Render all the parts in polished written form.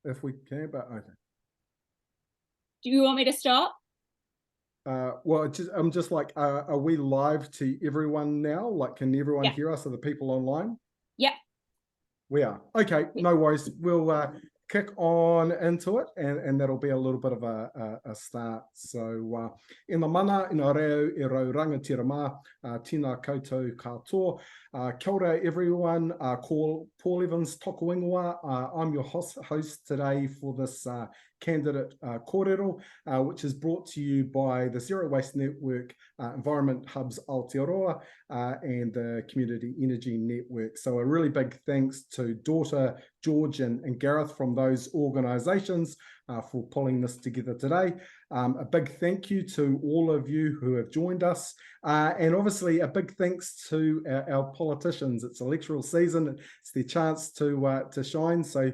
if we can, but okay. Do you want me to start? Well, I'm just like, are we live to everyone now? Like, can everyone hear us? Are the people online? Yeah. We are. Okay, no worries. We'll kick on into it, and that'll be a little bit of a start. So, ina mana, ina reo, e rau rangatira mā, tina koutou katoa. Kia ora everyone, ko Paul Evans toku ingoa. I'm your host today for this candidate kōrero, which is brought to you by the Zero Waste Network, Environment Hubs Aotearoa, and the Community Energy Network. So a really big thanks to Daughter, George and Gareth from those organisations for pulling this together today. A big thank you to all of you who have joined us, and obviously a big thanks to our politicians. It's electoral season, it's their chance to shine. So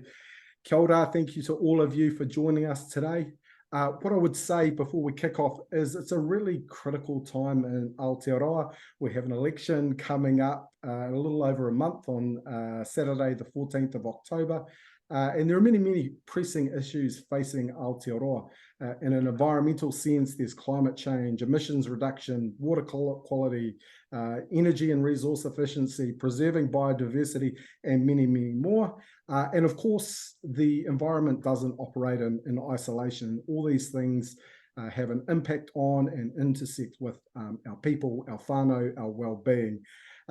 kia ora, thank you to all of you for joining us today. What I would say before we kick off is it's a really critical time in Aotearoa. We have an election coming up a little over a month on Saturday, the 14th of October. And there are many pressing issues facing Aotearoa. In an environmental sense, there's climate change, emissions reduction, water quality, energy and resource efficiency, preserving biodiversity, and many more. And of course, the environment doesn't operate in isolation. All these things have an impact on and intersect with our people, our whānau, our well-being.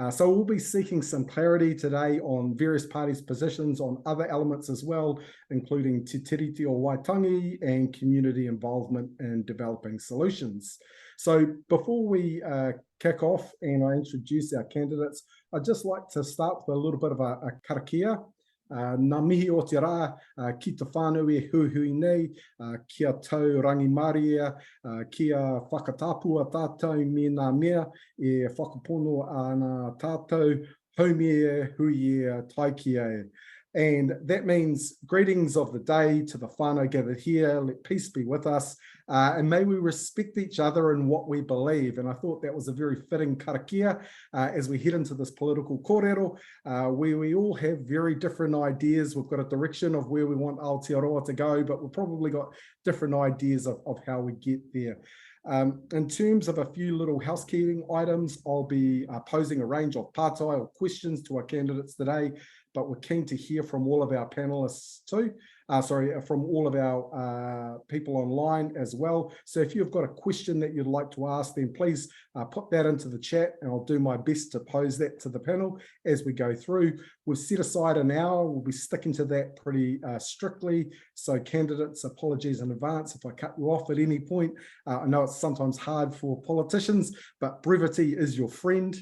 So we'll be seeking some clarity today on various parties' positions on other elements as well, including Te Tiriti o Waitangi and community involvement in developing solutions. So before we kick off and I introduce our candidates, I'd just like to start with a little bit of a karakia. Nā mihi o te rā, ki te whānau e huhui nei, kia tau rangimāria, kia whakatapua tātou me nā mea, e whakapono ana tātou, haumi e hui e taiki e. And that means greetings of the day to the whānau gathered here, let peace be with us, and may we respect each other in what we believe. And I thought that was a very fitting karakia as we head into this political kōrero, where we all have very different ideas. We've got a direction of where we want Aotearoa to go, but we've probably got different ideas of how we get there. In terms of a few little housekeeping items, I'll be posing a range of pātai or questions to our candidates today, but we're keen to hear from all of our panelists too. From all of our people online as well. So if you've got a question that you'd like to ask, then please put that into the chat and I'll do my best to pose that to the panel as we go through. We've set aside an hour. We'll be sticking to that pretty strictly. So candidates, apologies in advance if I cut you off at any point. I know it's sometimes hard for politicians, but brevity is your friend.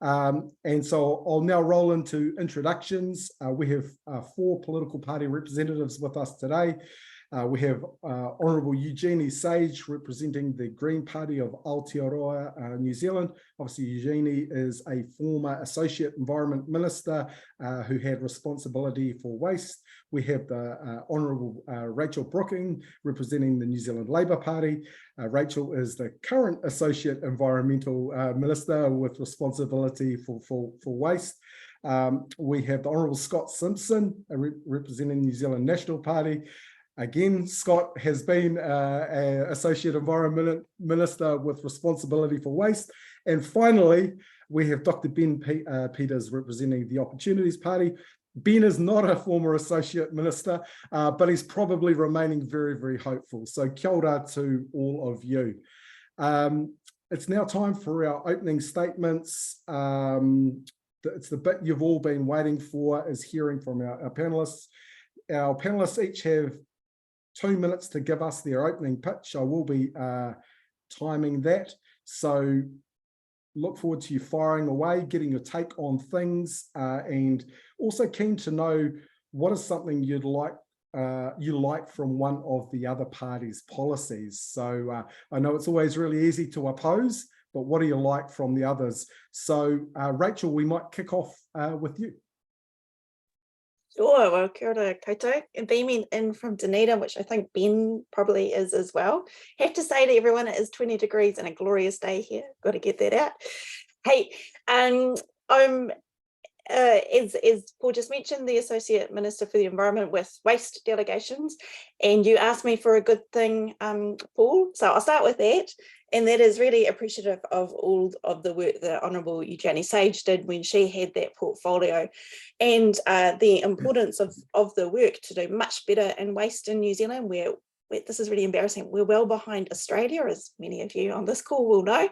And so I'll now roll into introductions. We have 4 political party representatives with us today. We have Honourable Eugenie Sage representing the Green Party of Aotearoa, New Zealand. Obviously, Eugenie is a former Associate Environment Minister who had responsibility for waste. We have the Honourable Rachel Brooking representing the New Zealand Labour Party. Rachel is the current Associate Environmental Minister with responsibility for waste. We have the Honourable Scott Simpson representing the New Zealand National Party. Again, Scott has been an Associate Environment Minister with responsibility for waste. And finally, we have Dr. Ben Peters representing the Opportunities Party. Ben is not a former Associate Minister, but he's probably remaining very hopeful. So kia ora to all of you. It's now time for our opening statements. It's the bit you've all been waiting for, is hearing from our panelists. Our panelists each have 2 minutes to give us their opening pitch. I will be timing that. So look forward to you firing away, getting your take on things, and also keen to know what is something you like from one of the other party's policies. So I know it's always really easy to oppose, but what do you like from the others? So Rachel, we might kick off with you. Sure, well, kia ora koutou. And beaming in from Dunedin, which I think Ben probably is as well. Have to say to everyone, it is 20 degrees and a glorious day here. Got to get that out. Hey, I'm as Paul just mentioned, the Associate Minister for the Environment with Waste Delegations, and you asked me for a good thing, Paul, so I'll start with that, and that is really appreciative of all of the work that Honourable Eugenie Sage did when she had that portfolio, and the importance of the work to do much better in waste in New Zealand, where this is really embarrassing. We're well behind Australia, as many of you on this call will know,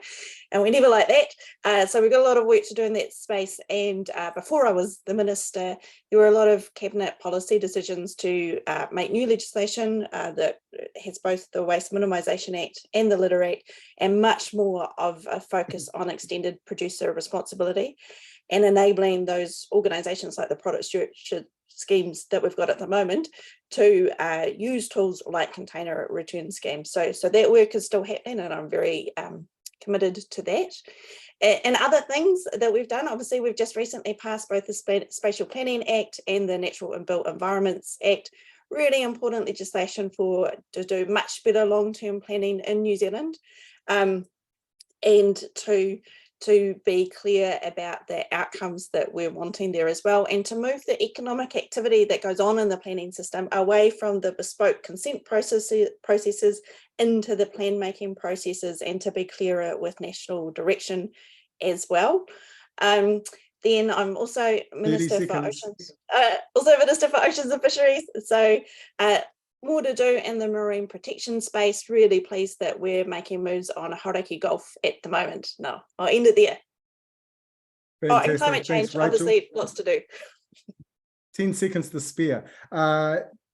and we never like that. So we've got a lot of work to do in that space. And before I was the minister, there were a lot of cabinet policy decisions to make new legislation that has both the Waste Minimisation Act and the Litter Act, and much more of a focus on extended producer responsibility and enabling those organisations like the product stewardship schemes that we've got at the moment to use tools like container return schemes. So that work is still happening, and I'm very committed to that. And other things that we've done, obviously we've just recently passed both the Spatial Planning Act and the Natural and Built Environments Act, really important legislation to do much better long-term planning in New Zealand, and to be clear about the outcomes that we're wanting there as well, and to move the economic activity that goes on in the planning system away from the bespoke consent processes into the plan making processes, and to be clearer with national direction as well. Then I'm also Minister for Oceans, and Fisheries. So more to do in the marine protection space. Really pleased that we're making moves on Hauraki Gulf at the moment. No, I'll end it there. Fantastic. And climate change, Thanks, obviously lots to do. 10 seconds to spare.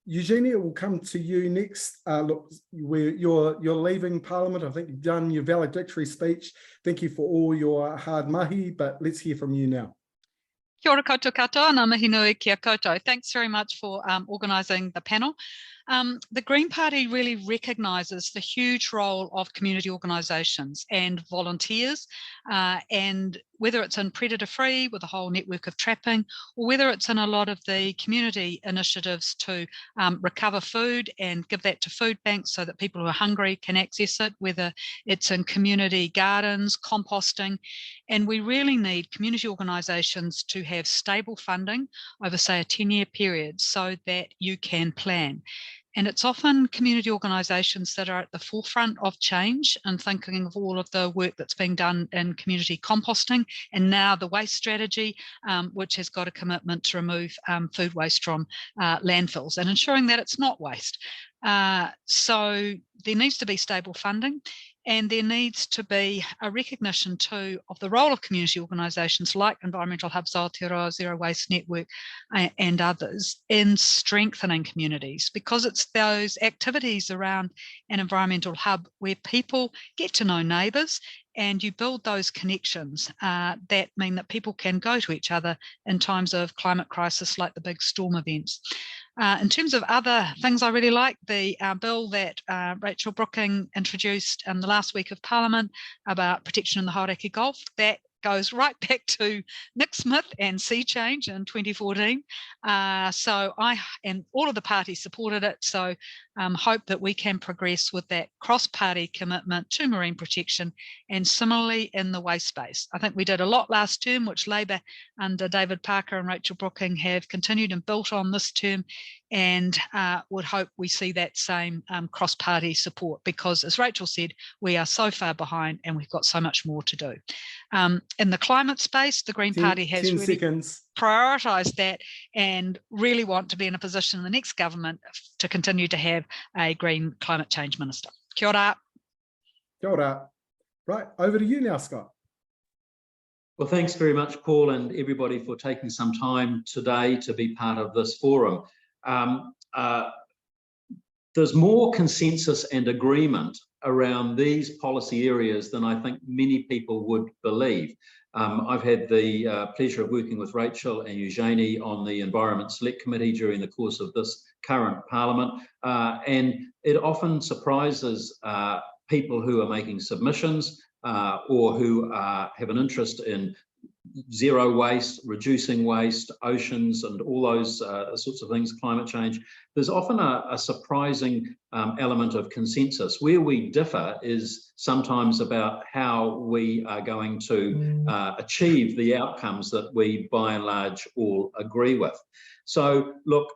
Eugenie, we'll come to you next. Look, you're leaving Parliament. I think you've done your valedictory speech. Thank you for all your hard mahi, but let's hear from you now. Kia ora koutou katoa, ngā mihi nui kia koutou. Thanks very much for organising the panel. The Green Party really recognises the huge role of community organisations and volunteers, and whether it's in predator-free with a whole network of trapping, or whether it's in a lot of the community initiatives to recover food and give that to food banks so that people who are hungry can access it, whether it's in community gardens, composting. And we really need community organisations to have stable funding over, say, a 10-year period so that you can plan. And it's often community organisations that are at the forefront of change and thinking of all of the work that's being done in community composting, and now the waste strategy, which has got a commitment to remove food waste from landfills and ensuring that it's not waste. So there needs to be stable funding. And there needs to be a recognition too of the role of community organisations like Environmental Hubs Aotearoa, Zero Waste Network and others in strengthening communities, because it's those activities around an environmental hub where people get to know neighbours and you build those connections that mean that people can go to each other in times of climate crisis like the big storm events. In terms of other things, I really like the bill that Rachel Brooking introduced in the last week of Parliament about protection in the Hauraki Gulf. That goes right back to Nick Smith and Sea Change in 2014. So I and all of the parties supported it. So hope that we can progress with that cross-party commitment to marine protection, and similarly in the waste space. I think we did a lot last term, which Labor under David Parker and Rachel Brooking have continued and built on this term, and would hope we see that same cross-party support, because as Rachel said, we are so far behind and we've got so much more to do. In the climate space, the Green Party has really prioritised that and really want to be in a position in the next government to continue to have a green climate change minister. Kia ora. Kia ora. Right, over to you now, Scott. Well, thanks very much, Paul, and everybody for taking some time today to be part of this forum. There's more consensus and agreement around these policy areas than I think many people would believe. I've had the pleasure of working with Rachel and Eugenie on the Environment Select Committee during the course of this current Parliament, and it often surprises people who are making submissions or who have an interest in zero waste, reducing waste, oceans, and all those sorts of things, climate change, there's often a surprising element of consensus. Where we differ is sometimes about how we are going to achieve the outcomes that we, by and large, all agree with. So, look,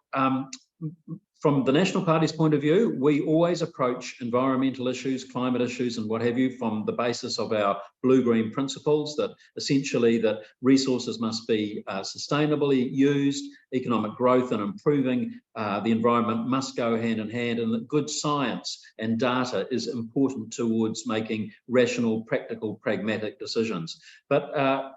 from the National Party's point of view, we always approach environmental issues, climate issues, and what have you from the basis of our blue-green principles, that essentially that resources must be sustainably used, economic growth and improving the environment must go hand in hand, and that good science and data is important towards making rational, practical, pragmatic decisions. But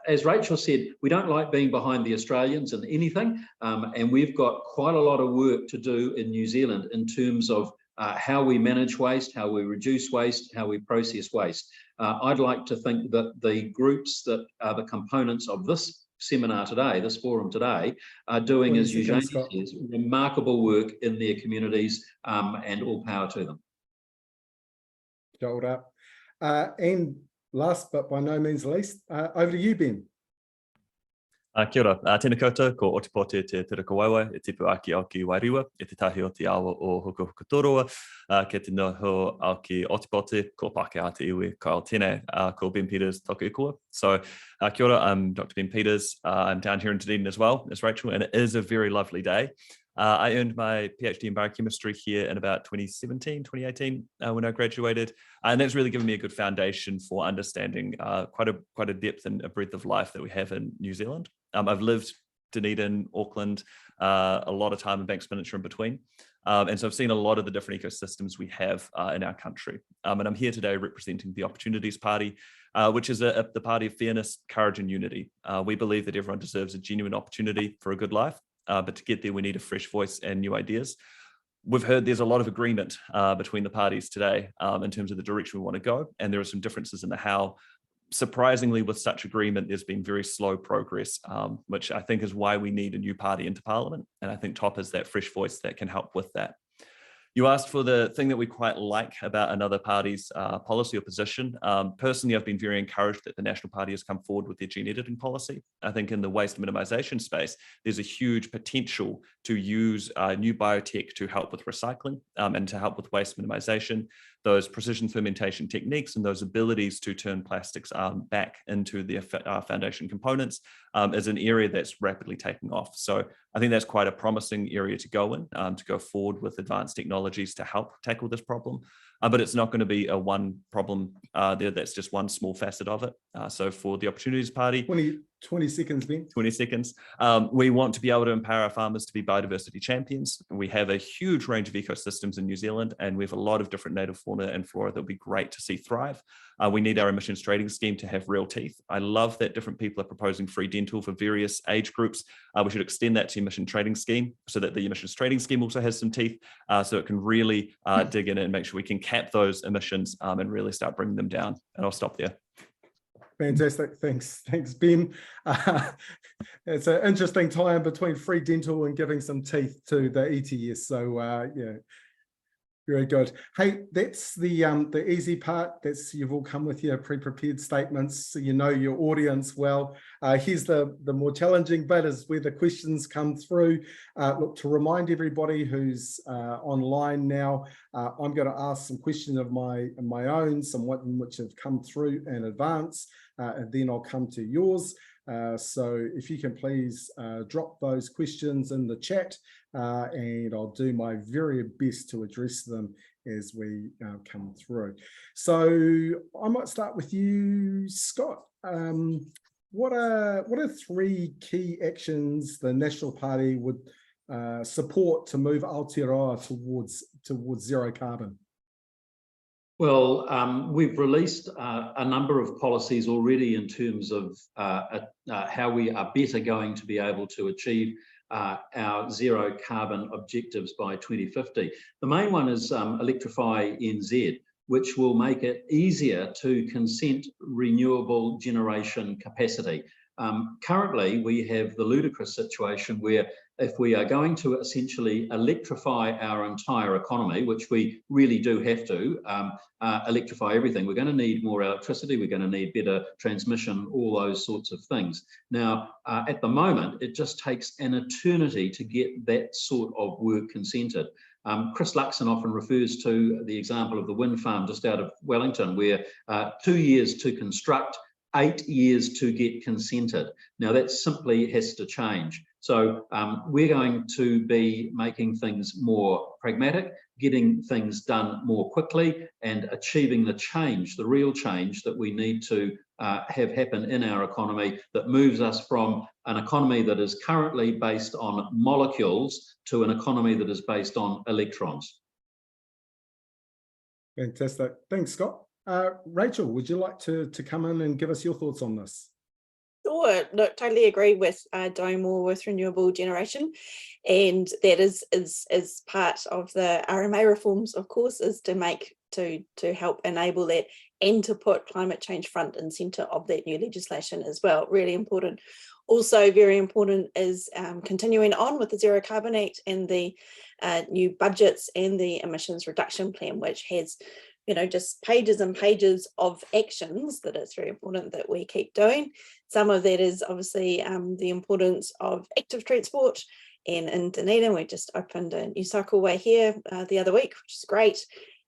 as Rachel said, we don't like being behind the Australians in anything, and we've got quite a lot of work to do in New Zealand in terms of how we manage waste, how we reduce waste, how we process waste. I'd like to think that the groups that are the components of this seminar today, this forum today, are doing, as Eugenie says, remarkable work in their communities, and all power to them. Hold up. And last but by no means least, over to you, Ben. Kia ora, tēnā koutou, ko Otipote te Tirakawawa, e tipu aki au ki Wairiwa, e te tahi o te awa o Hukutoroa, ke te noho au ki Otipote, ko Pākehā a te iwi, ko Aotearoa, ko Ben Peters toku ikua. So, kia ora, I'm Dr. Ben Peters. I'm down here in Dunedin as well as Rachel, and it is a very lovely day. I earned my PhD in biochemistry here in about 2017, 2018 when I graduated. And that's really given me a good foundation for understanding quite a depth and a breadth of life that we have in New Zealand. I've lived Dunedin, Auckland, a lot of time in Banks Peninsula in between. And so I've seen a lot of the different ecosystems we have in our country. And I'm here today representing the Opportunities Party, which is the party of fairness, courage and unity. We believe that everyone deserves a genuine opportunity for a good life. But to get there, we need a fresh voice and new ideas. We've heard there's a lot of agreement between the parties today in terms of the direction we want to go. And there are some differences in the how. Surprisingly, with such agreement, there's been very slow progress, which I think is why we need a new party into Parliament. And I think TOP is that fresh voice that can help with that. You asked for the thing that we quite like about another party's policy or position. Personally, I've been very encouraged that the National Party has come forward with their gene editing policy. I think in the waste minimisation space, there's a huge potential to use new biotech to help with recycling and to help with waste minimisation. Those precision fermentation techniques and those abilities to turn plastics back into their foundation components is an area that's rapidly taking off. So I think that's quite a promising area to go in, to go forward with advanced technologies to help tackle this problem. But it's not going to be a one problem there. That's just one small facet of it. So for the Opportunities Party, 20 seconds, Ben. 20 seconds. We want to be able to empower our farmers to be biodiversity champions. We have a huge range of ecosystems in New Zealand, and we have a lot of different native fauna and flora that would be great to see thrive. We need our emissions trading scheme to have real teeth. I love that different people are proposing free dental for various age groups. We should extend that to emission trading scheme so that the emissions trading scheme also has some teeth, so it can really dig in and make sure we can cap those emissions and really start bringing them down. And I'll stop there. Fantastic, thanks, Ben. It's an interesting time between free dental and giving some teeth to the ETS. So yeah, very good. Hey, that's the easy part. That's, you've all come with your pre-prepared statements, so you know your audience well. Here's the more challenging bit, is where the questions come through. Look, to remind everybody who's online now, I'm going to ask some questions of my own, some which have come through in advance, and then I'll come to yours. So if you can please drop those questions in the chat, and I'll do my very best to address them as we come through. So I might start with you, Scott. What are three key actions the National Party would support to move Aotearoa towards zero carbon? Well, we've released a number of policies already in terms of how we are better going to be able to achieve our zero carbon objectives by 2050. The main one is Electrify NZ, which will make it easier to consent renewable generation capacity. Currently, we have the ludicrous situation where if we are going to essentially electrify our entire economy, which we really do have to electrify everything, we're going to need more electricity, we're going to need better transmission, all those sorts of things. Now, at the moment, it just takes an eternity to get that sort of work consented. Chris Luxon often refers to the example of the wind farm just out of Wellington, where 2 years to construct, 8 years to get consented. Now that simply has to change. So we're going to be making things more pragmatic, getting things done more quickly, and achieving the change, the real change that we need to have happen in our economy, that moves us from an economy that is currently based on molecules to an economy that is based on electrons. Fantastic. Thanks, Scott. Rachel, would you like to come in and give us your thoughts on this? Sure, look, totally agree with doing more with renewable generation, and that is part of the RMA reforms, of course, is to help enable that and to put climate change front and centre of that new legislation as well. Really important. Also very important is continuing on with the Zero Carbon Act and the new budgets and the emissions reduction plan, which has, you know, just pages and pages of actions that it's very important that we keep doing. Some of that is obviously the importance of active transport, and in Dunedin we just opened a new cycleway here the other week, which is great.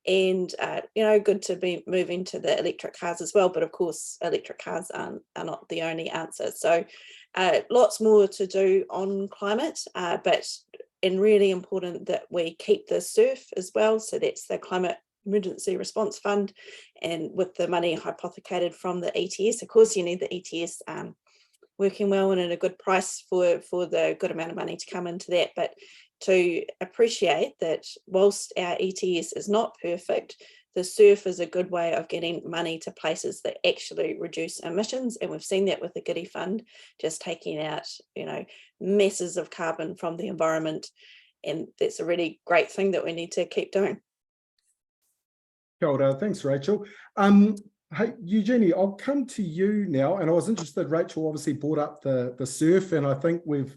And you know, good to be moving to the electric cars as well, but of course electric cars are not the only answer. So lots more to do on climate, and really important that we keep the SURF as well. So that's the Climate Emergency Response Fund, and with the money hypothecated from the ETS, of course you need the ETS working well and at a good price for the good amount of money to come into that. But to appreciate that whilst our ETS is not perfect, the SURF is a good way of getting money to places that actually reduce emissions, and we've seen that with the Giddy Fund, just taking out, you know, masses of carbon from the environment, and that's a really great thing that we need to keep doing. Kia ora. Thanks, Rachel. Hey, Eugenie, I'll come to you now, and I was interested, Rachel obviously brought up the SURF, and I think we've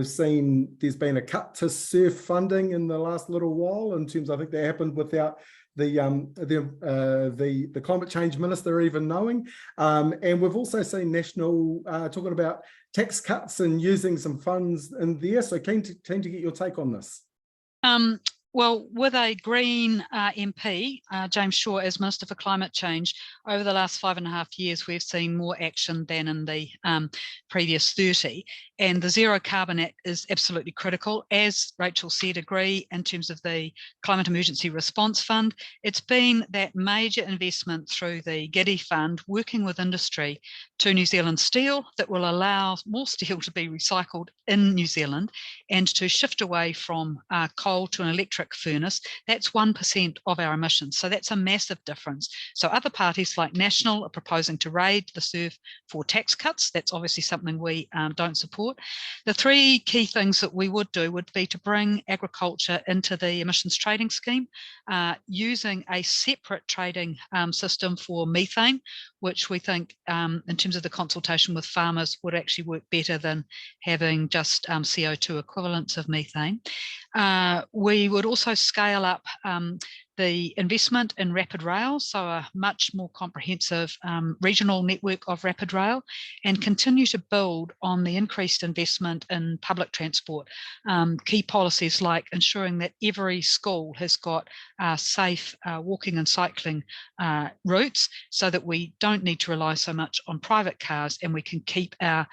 seen there's been a cut to SURF funding in the last little while, in terms, I think that happened without the climate change minister even knowing, and we've also seen National talking about tax cuts and using some funds in there. So keen to get your take on this. Well, with a Green MP, James Shaw, as Minister for Climate Change, over the last 5.5 years, we've seen more action than in the previous 30. And the Zero Carbon Act is absolutely critical. As Rachel said, agree in terms of the Climate Emergency Response Fund. It's been that major investment through the Giddy Fund, working with industry to New Zealand Steel, that will allow more steel to be recycled in New Zealand and to shift away from coal to an electric furnace. That's 1% of our emissions. So that's a massive difference. So other parties like National are proposing to raid the SURF for tax cuts. That's obviously something we don't support. The three key things that we would do would be to bring agriculture into the emissions trading scheme, using a separate trading system for methane, which we think in terms of the consultation with farmers would actually work better than having just CO2 equivalents of methane. We would also scale up the investment in rapid rail, so a much more comprehensive regional network of rapid rail, and continue to build on the increased investment in public transport. Key policies like ensuring that every school has got safe walking and cycling routes, so that we don't need to rely so much on private cars and we can keep our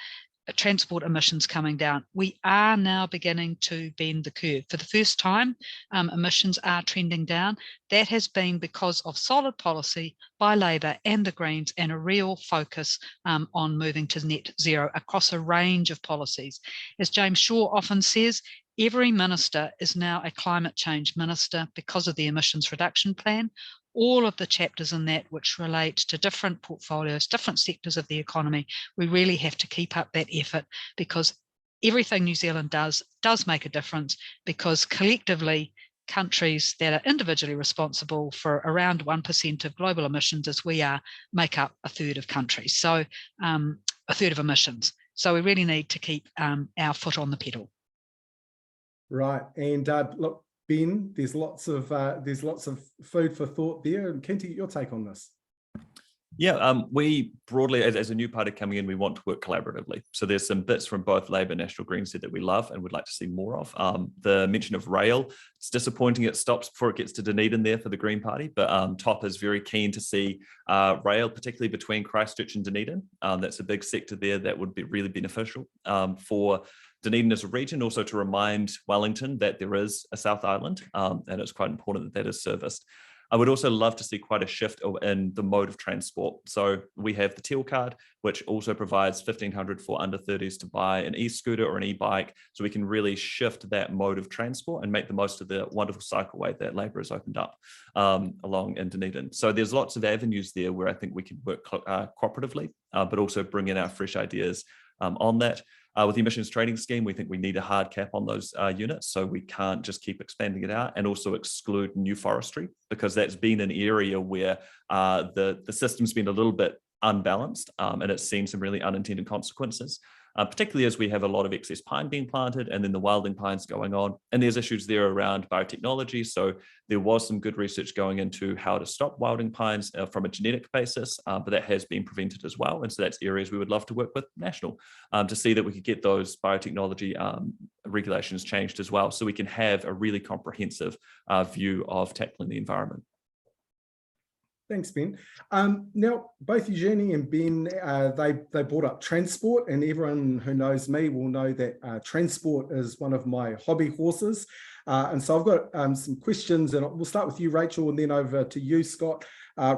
transport emissions coming down. We are now beginning to bend the curve. For the first time, emissions are trending down. That has been because of solid policy by Labor and the Greens, and a real focus on moving to net zero across a range of policies. As James Shaw often says, every minister is now a climate change minister because of the emissions reduction plan. All of the chapters in that which relate to different portfolios, different sectors of the economy, we really have to keep up that effort, because everything New Zealand does make a difference, because collectively countries that are individually responsible for around 1% of global emissions, as we are, make up a third of countries, so a third of emissions. So we really need to keep our foot on the pedal. Right, and look, Ben, there's lots of food for thought there. And keen to get your take on this. Yeah, we broadly, as a new party coming in, we want to work collaboratively. So there's some bits from both Labour and National Greens that we love and would like to see more of. The mention of rail, it's disappointing it stops before it gets to Dunedin there for the Green Party, but Top is very keen to see rail, particularly between Christchurch and Dunedin. That's a big sector there that would be really beneficial for Dunedin as a region, also to remind Wellington that there is a South Island, and it's quite important that that is serviced. I would also love to see quite a shift in the mode of transport. So we have the Teal card, which also provides $1,500 for under 30s to buy an e-scooter or an e-bike. So we can really shift that mode of transport and make the most of the wonderful cycleway that Labour has opened up along in Dunedin. So there's lots of avenues there where I think we can work cooperatively, but also bring in our fresh ideas on that. With the emissions trading scheme, we think we need a hard cap on those units, so we can't just keep expanding it out, and also exclude new forestry, because that's been an area where the system's been a little bit unbalanced, and it's seen some really unintended consequences, particularly as we have a lot of excess pine being planted and then the wilding pines going on. And there's issues there around biotechnology. So there was some good research going into how to stop wilding pines from a genetic basis, but that has been prevented as well. And so that's areas we would love to work with National to see that we could get those biotechnology regulations changed as well, so we can have a really comprehensive view of tackling the environment. Thanks, Ben. Now, both Eugenie and Ben, they brought up transport, and everyone who knows me will know that transport is one of my hobby horses. And so I've got some questions, and we'll start with you, Rachel, and then over to you, Scott.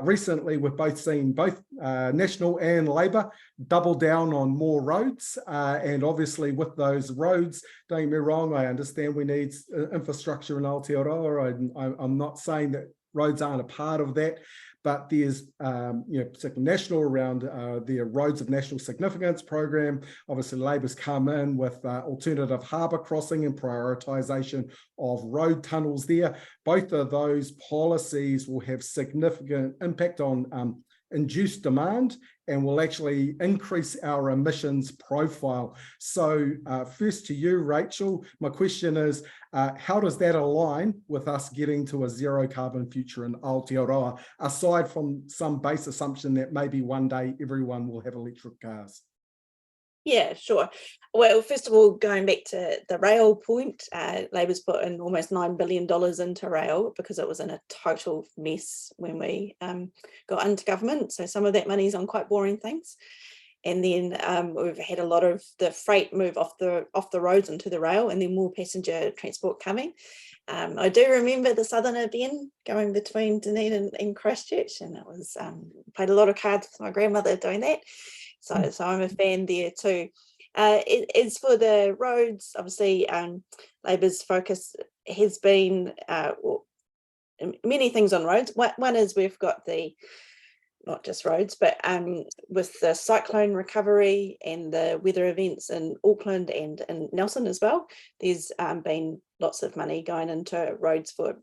Recently, we've both seen National and Labour double down on more roads. And obviously with those roads, don't get me wrong, I understand we need infrastructure in Aotearoa. I'm not saying that roads aren't a part of that, but there's, particularly National around their Roads of National Significance program. Obviously, Labour's come in with alternative harbour crossing and prioritisation of road tunnels there. Both of those policies will have significant impact on induced demand and will actually increase our emissions profile. So first to you, Rachel, my question is, how does that align with us getting to a zero carbon future in Aotearoa, aside from some base assumption that maybe one day everyone will have electric cars? Yeah, sure. Well, first of all, going back to the rail point, Labour's put in almost $9 billion into rail because it was in a total mess when we got into government. So some of that money is on quite boring things. And then we've had a lot of the freight move off the roads into the rail, and then more passenger transport coming. I do remember the Southerner Ben going between Dunedin and Christchurch, and it was played a lot of cards with my grandmother doing that. So I'm a fan there too. As for the roads, obviously Labour's focus has been many things on roads. One is we've got not just roads, but with the cyclone recovery and the weather events in Auckland and in Nelson as well, there's been lots of money going into roads for,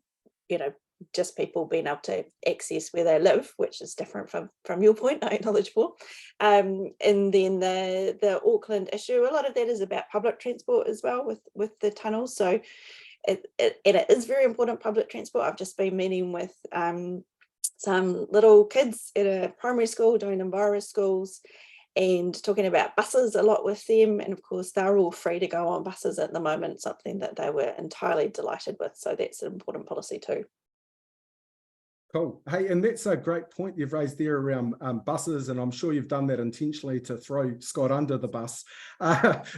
just people being able to access where they live, which is different from your point, I acknowledge for. And then the Auckland issue, a lot of that is about public transport as well with the tunnels. So it is very important, public transport. I've just been meeting with some little kids at a primary school doing enviro schools and talking about buses a lot with them. And of course, they're all free to go on buses at the moment, something that they were entirely delighted with. So that's an important policy too. Cool. Hey, and that's a great point you've raised there around buses, and I'm sure you've done that intentionally to throw Scott under the bus.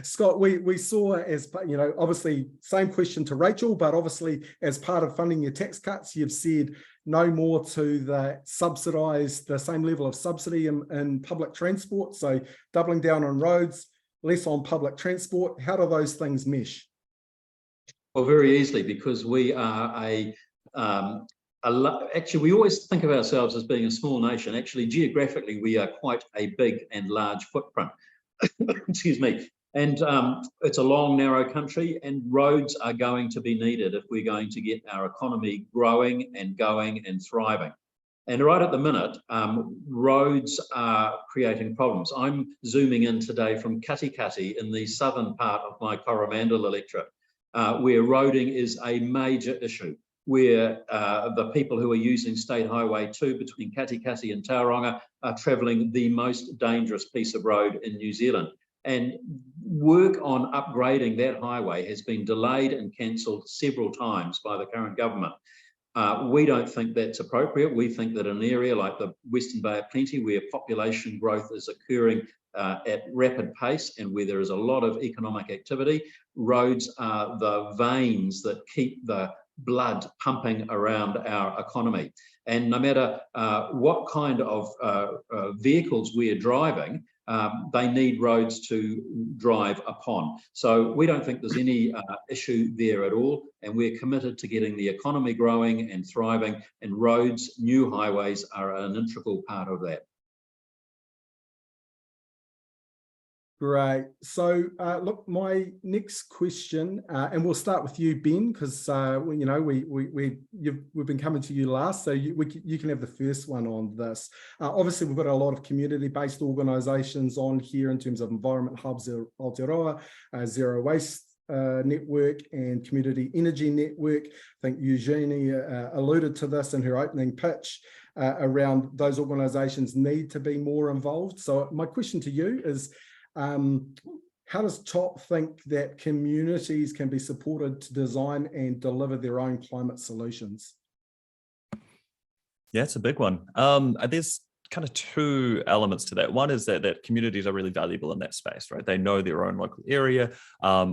Scott, we saw, as obviously same question to Rachel, but obviously as part of funding your tax cuts, you've said no more to the same level of subsidy in public transport. So doubling down on roads, less on public transport. How do those things mesh? Well, very easily, because we are actually, we always think of ourselves as being a small nation. Actually, geographically, we are quite a big and large footprint. Excuse me. And it's a long, narrow country, and roads are going to be needed if we're going to get our economy growing and going and thriving. And right at the minute, roads are creating problems. I'm zooming in today from Katikati in the southern part of my Coromandel electorate. where roading is a major issue, where the people who are using State Highway 2 between Katikati and Tauranga are travelling the most dangerous piece of road in New Zealand. And work on upgrading that highway has been delayed and cancelled several times by the current government. We don't think that's appropriate. We think that an area like the Western Bay of Plenty, where population growth is occurring at rapid pace and where there is a lot of economic activity, roads are the veins that keep the blood pumping around our economy. And no matter what kind of vehicles we're driving, they need roads to drive upon. So we don't think there's any issue there at all, and we're committed to getting the economy growing and thriving, and roads, new highways are an integral part of that. Great. So look, my next question, and we'll start with you, Ben, because you know we've been coming to you last, so you can have the first one on this. Obviously, we've got a lot of community-based organisations on here in terms of Environment Hubs Aotearoa, Zero Waste Network, and Community Energy Network. I think Eugenie alluded to this in her opening pitch around those organisations need to be more involved. So my question to you is, how does CHOP think that communities can be supported to design and deliver their own climate solutions? Yeah, it's a big one. There's kind of two elements to that. One is that communities are really valuable in that space, right? They know their own local area.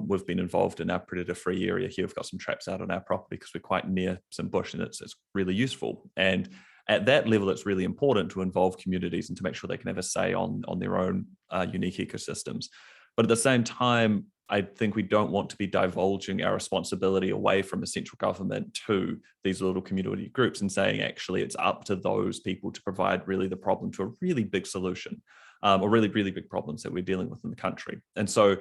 We've been involved in our predator-free area here. We've got some traps out on our property because we're quite near some bush, and it's really useful. And at that level, it's really important to involve communities and to make sure they can have a say on their own unique ecosystems. But at the same time, I think we don't want to be divulging our responsibility away from the central government to these little community groups and saying, actually, it's up to those people to provide really the problem to a really big solution, or really, really big problems that we're dealing with in the country. And so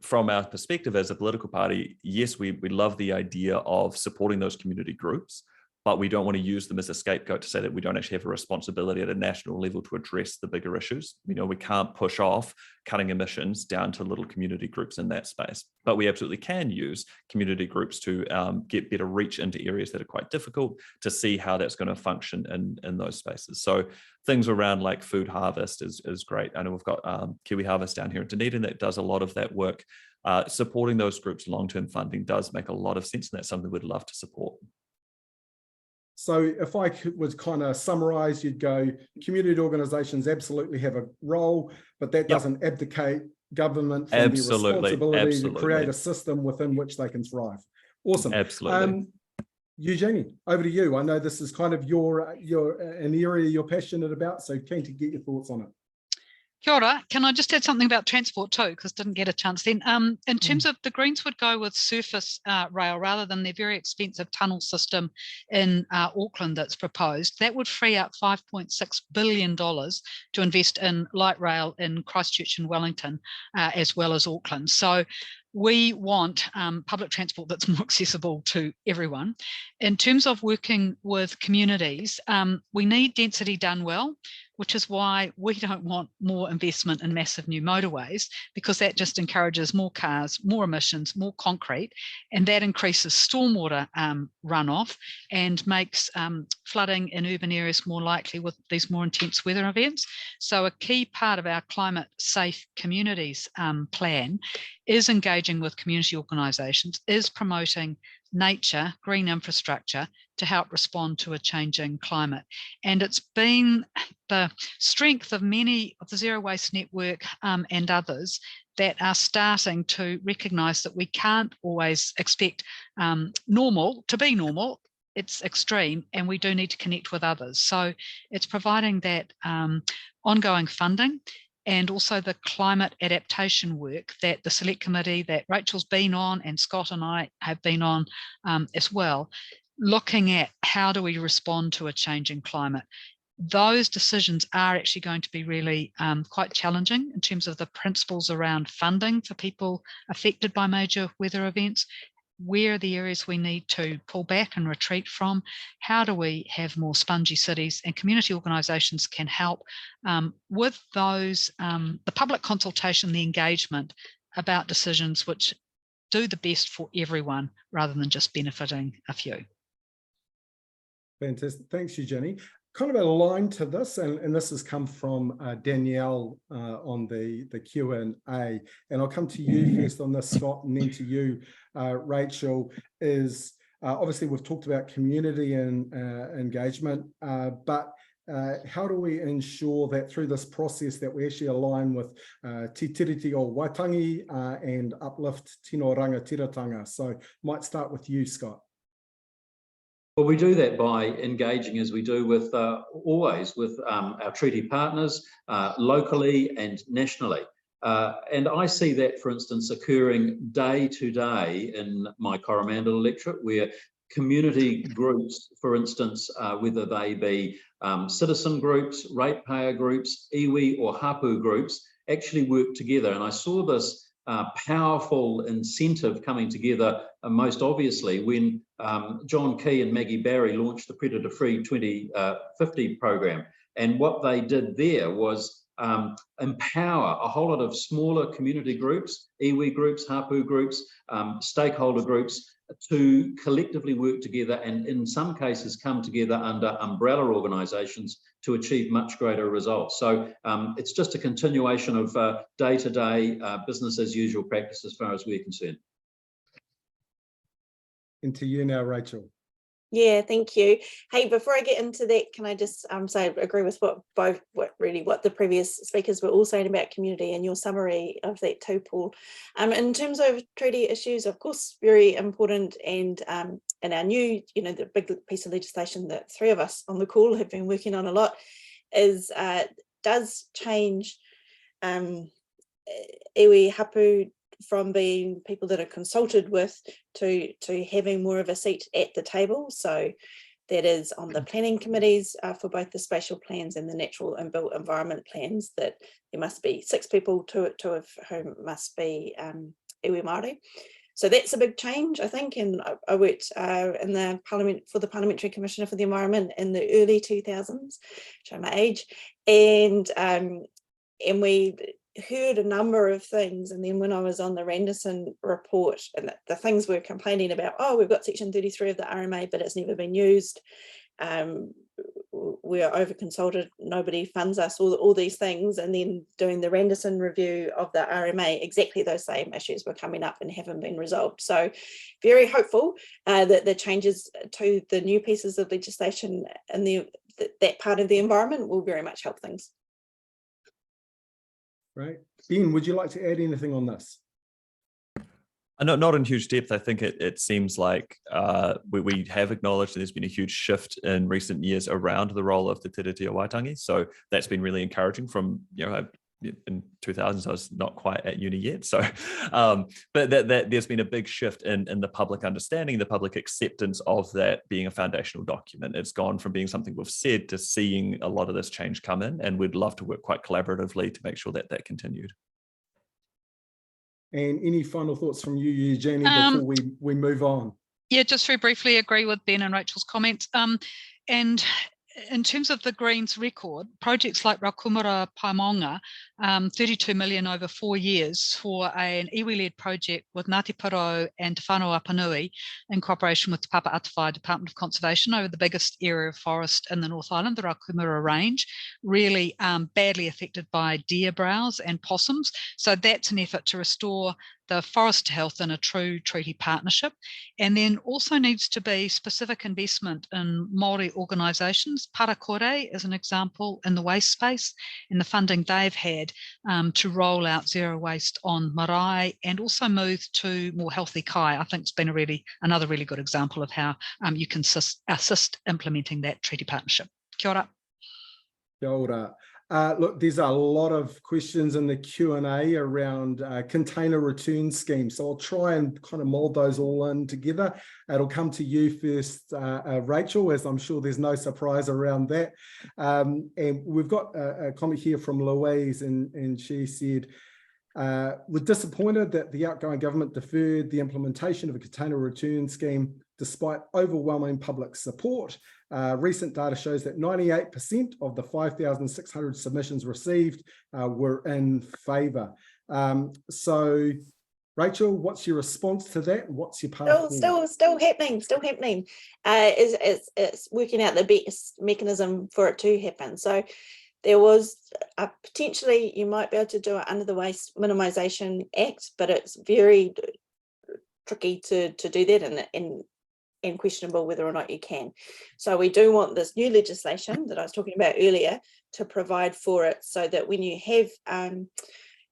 from our perspective as a political party, yes, we love the idea of supporting those community groups, but we don't want to use them as a scapegoat to say that we don't actually have a responsibility at a national level to address the bigger issues. You know, we can't push off cutting emissions down to little community groups in that space, but we absolutely can use community groups to get better reach into areas that are quite difficult, to see how that's going to function in those spaces. So things around like food harvest is great. I know we've got Kiwi Harvest down here in Dunedin that does a lot of that work. Supporting those groups, long-term funding does make a lot of sense, and that's something we'd love to support. So if I was kind of summarize, you'd go, community organisations absolutely have a role, but that doesn't abdicate government from their responsibility to create a system within which they can thrive. Awesome. Absolutely. Eugenie, over to you. I know this is kind of an area you're passionate about, so keen to get your thoughts on it. Kia ora. Can I just add something about transport too, because didn't get a chance then. In terms of the Greens would go with surface rail rather than their very expensive tunnel system in Auckland that's proposed. That would free up $5.6 billion to invest in light rail in Christchurch and Wellington, as well as Auckland. So we want public transport that's more accessible to everyone. In terms of working with communities, we need density done well, which is why we don't want more investment in massive new motorways, because that just encourages more cars, more emissions, more concrete, and that increases stormwater runoff and makes flooding in urban areas more likely with these more intense weather events. So a key part of our climate safe communities plan is engaging with community organisations, is promoting nature, green infrastructure to help respond to a changing climate. And it's been the strength of many of the Zero Waste Network and others that are starting to recognise that we can't always expect normal to be normal. It's extreme, and we do need to connect with others. So it's providing that ongoing funding, and also the climate adaptation work that the select committee that Rachel's been on and Scott and I have been on as well, looking at how do we respond to a changing climate. Those decisions are actually going to be really quite challenging in terms of the principles around funding for people affected by major weather events. Where are the areas we need to pull back and retreat from? How do we have more spongy cities? And community organisations can help with those, the public consultation, the engagement about decisions which do the best for everyone rather than just benefiting a few. Fantastic. Thanks, Eugenie. Kind of aligned to this, and this has come from Danielle on the Q&A, and I'll come to you first on this, Scott, and then to you, Rachel, is obviously we've talked about community and engagement, but how do we ensure that through this process that we actually align with Te Tiriti o Waitangi and uplift Tino Rangatiratanga? So might start with you, Scott. Well, we do that by engaging, as we do with always with our treaty partners, locally and nationally. And I see that, for instance, occurring day to day in my Coromandel electorate, where community groups, for instance, whether they be citizen groups, ratepayer groups, iwi or hapu groups, actually work together. And I saw this powerful incentive coming together most obviously when John Key and Maggie Barry launched the Predator Free 2050 program. And what they did there was empower a whole lot of smaller community groups, iwi groups, hapu groups, stakeholder groups, to collectively work together and in some cases come together under umbrella organisations to achieve much greater results. So it's just a continuation of day-to-day business as usual practice as far as we're concerned. And to you now, Rachel. Yeah, thank you. Hey, before I get into that, can I just say I agree with what the previous speakers were all saying about community and your summary of that too, Paul. In terms of treaty issues, of course, very important, and our new, the big piece of legislation that three of us on the call have been working on a lot is does change iwi hapu from being people that are consulted with to having more of a seat at the table. So that is on the planning committees for both the spatial plans and the natural and built environment plans, that there must be 6 people, two of whom must be iwi Māori. So that's a big change, I think, and I worked in the Parliament for the Parliamentary Commissioner for the Environment in the early 2000s, show my age, and we heard a number of things. And then when I was on the Randerson report, and the things we're complaining about, oh, we've got section 33 of the RMA, but it's never been used. We're over consulted, nobody funds us, all these things. And then doing the Randerson review of the RMA, exactly those same issues were coming up and haven't been resolved. So very hopeful that the changes to the new pieces of legislation and that part of the environment will very much help things. Right. Ben, would you like to add anything on this? Not in huge depth. I think it seems like we have acknowledged that there's been a huge shift in recent years around the role of the Te Tiriti o Waitangi. So that's been really encouraging from, in 2000s, I was not quite at uni yet. So, but that there's been a big shift in the public understanding, the public acceptance of that being a foundational document. It's gone from being something we've said to seeing a lot of this change come in, and we'd love to work quite collaboratively to make sure that continued. And any final thoughts from you, Eugenie, before we move on? Yeah, just very briefly agree with Ben and Rachel's comments. And in terms of the Greens record, projects like Raukumara Paimonga, 32 million over 4 years for an iwi-led project with Ngāti Porou and Te Whanau Apanui in cooperation with Te Papa Atawhai Department of Conservation over the biggest area of forest in the North Island, the Raukumara Range, really badly affected by deer browse and possums. So that's an effort to restore the forest health in a true treaty partnership. And then also needs to be specific investment in Māori organisations. Parakore is an example in the waste space, and the funding they've had to roll out zero waste on marae and also move to more healthy kai. I think it's been another really good example of how you can assist implementing that treaty partnership. Kia ora. Kia ora. Look, there's a lot of questions in the Q&A around container return schemes, so I'll try and kind of mold those all in together. It'll come to you first, Rachel, as I'm sure there's no surprise around that. And we've got a comment here from Louise, and she said, we're disappointed that the outgoing government deferred the implementation of a container return scheme despite overwhelming public support. Recent data shows that 98% of the 5,600 submissions received were in favour. So Rachel, what's your response to that? What's your path forward? Still happening. It's working out the best mechanism for it to happen. So there was potentially you might be able to do it under the Waste Minimisation Act, but it's very tricky to do that and questionable whether or not you can. So we do want this new legislation that I was talking about earlier to provide for it, so that when you have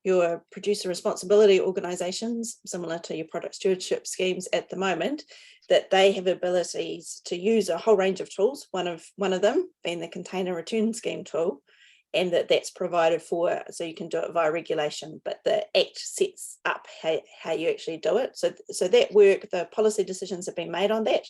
your producer responsibility organisations, similar to your product stewardship schemes at the moment, that they have abilities to use a whole range of tools, one of them being the container return scheme tool, and that's provided for, so you can do it via regulation, but the Act sets up how you actually do it. So that work, the policy decisions have been made on that,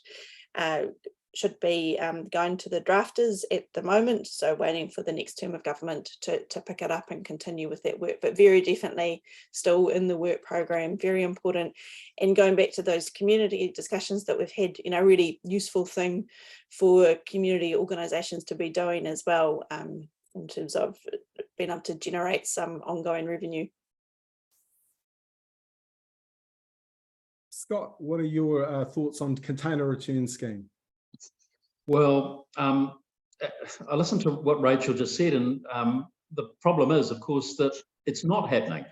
should be going to the drafters at the moment, so waiting for the next term of government to pick it up and continue with that work, but very definitely still in the work program, very important. And going back to those community discussions that we've had, really useful thing for community organisations to be doing as well, in terms of being able to generate some ongoing revenue. Scott, what are your thoughts on container return scheme? Well, I listened to what Rachel just said, and the problem is, of course, that it's not happening.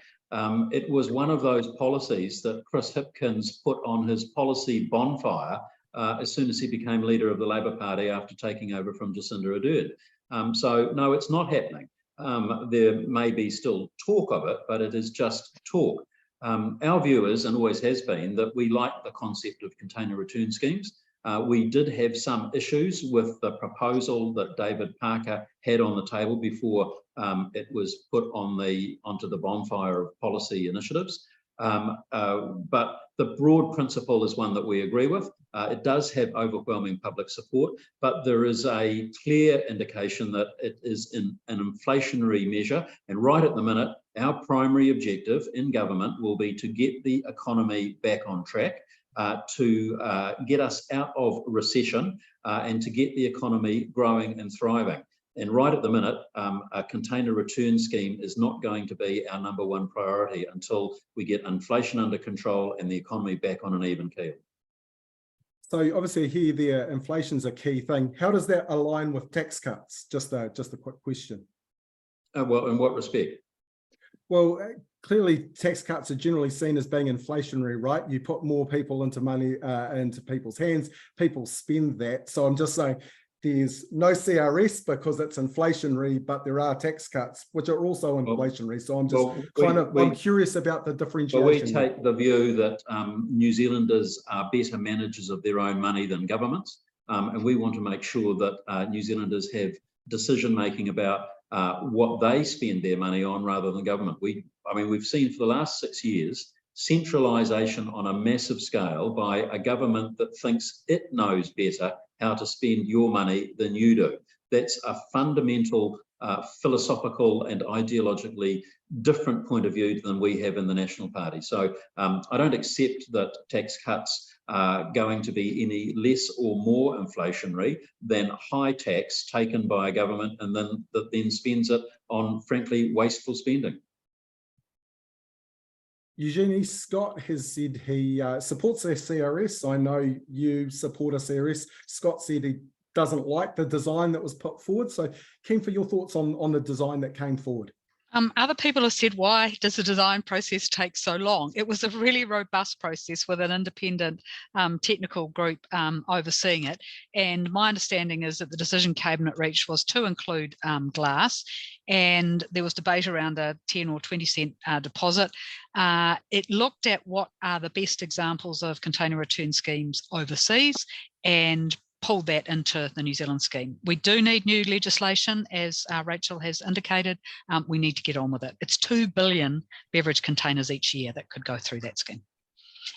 It was one of those policies that Chris Hipkins put on his policy bonfire as soon as he became leader of the Labour Party after taking over from Jacinda Ardern. So no, it's not happening. There may be still talk of it, but it is just talk. Our view is, and always has been, that we like the concept of container return schemes. We did have some issues with the proposal that David Parker had on the table before it was put onto the bonfire of policy initiatives. But the broad principle is one that we agree with. It does have overwhelming public support, but there is a clear indication that it is an inflationary measure. And right at the minute, our primary objective in government will be to get the economy back on track, to get us out of recession and to get the economy growing and thriving. And right at the minute, a container return scheme is not going to be our #1 priority until we get inflation under control and the economy back on an even keel. So obviously here, the inflation's a key thing. How does that align with tax cuts? Just a quick question. Well, in what respect? Well, clearly tax cuts are generally seen as being inflationary, right? You put more people into money into people's hands, people spend that. So I'm just saying there's no CRS because it's inflationary, but there are tax cuts, which are also inflationary. So I'm just I'm curious about the differentiation. Well, we take the view that New Zealanders are better managers of their own money than governments. And we want to make sure that New Zealanders have decision-making about what they spend their money on rather than government. I mean, we've seen for the last 6 years, centralisation on a massive scale by a government that thinks it knows better how to spend your money than you do. That's a fundamental philosophical and ideologically different point of view than we have in the National Party. So I don't accept that tax cuts are going to be any less or more inflationary than high tax taken by a government and then spends it on, frankly, wasteful spending. Eugenie, Scott has said he supports a CRS. I know you support a CRS. Scott said he doesn't like the design that was put forward. So keen for your thoughts on the design that came forward. Other people have said, why does the design process take so long? It was a really robust process with an independent technical group overseeing it. And my understanding is that the decision Cabinet reached was to include glass, and there was debate around a 10 or 20 cent deposit. It looked at what are the best examples of container return schemes overseas and pulled that into the New Zealand scheme. We do need new legislation, as Rachel has indicated. We need to get on with it. It's 2 billion beverage containers each year that could go through that scheme.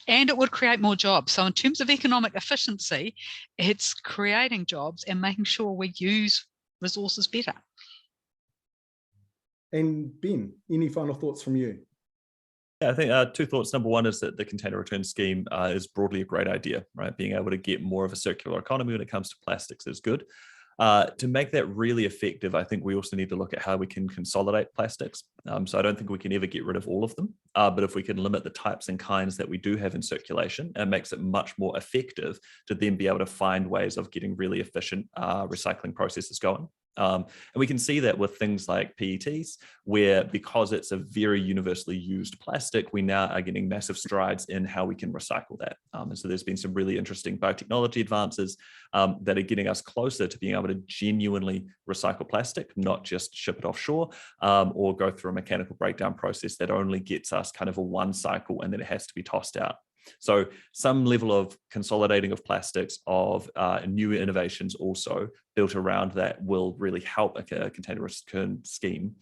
And it would create more jobs. So in terms of economic efficiency, it's creating jobs and making sure we use resources better. And Ben, any final thoughts from you? Yeah, I think 2 thoughts. Number one is that the container return scheme is broadly a great idea, right? Being able to get more of a circular economy when it comes to plastics is good. To make that really effective, I think we also need to look at how we can consolidate plastics. So I don't think we can ever get rid of all of them, but if we can limit the types and kinds that we do have in circulation, it makes it much more effective to then be able to find ways of getting really efficient recycling processes going. And we can see that with things like PETs, where because it's a very universally used plastic, we now are getting massive strides in how we can recycle that. And so there's been some really interesting biotechnology advances that are getting us closer to being able to genuinely recycle plastic, not just ship it offshore or go through a mechanical breakdown process that only gets us kind of a one cycle and then it has to be tossed out. So some level of consolidating of plastics, of new innovations also built around that will really help a container return scheme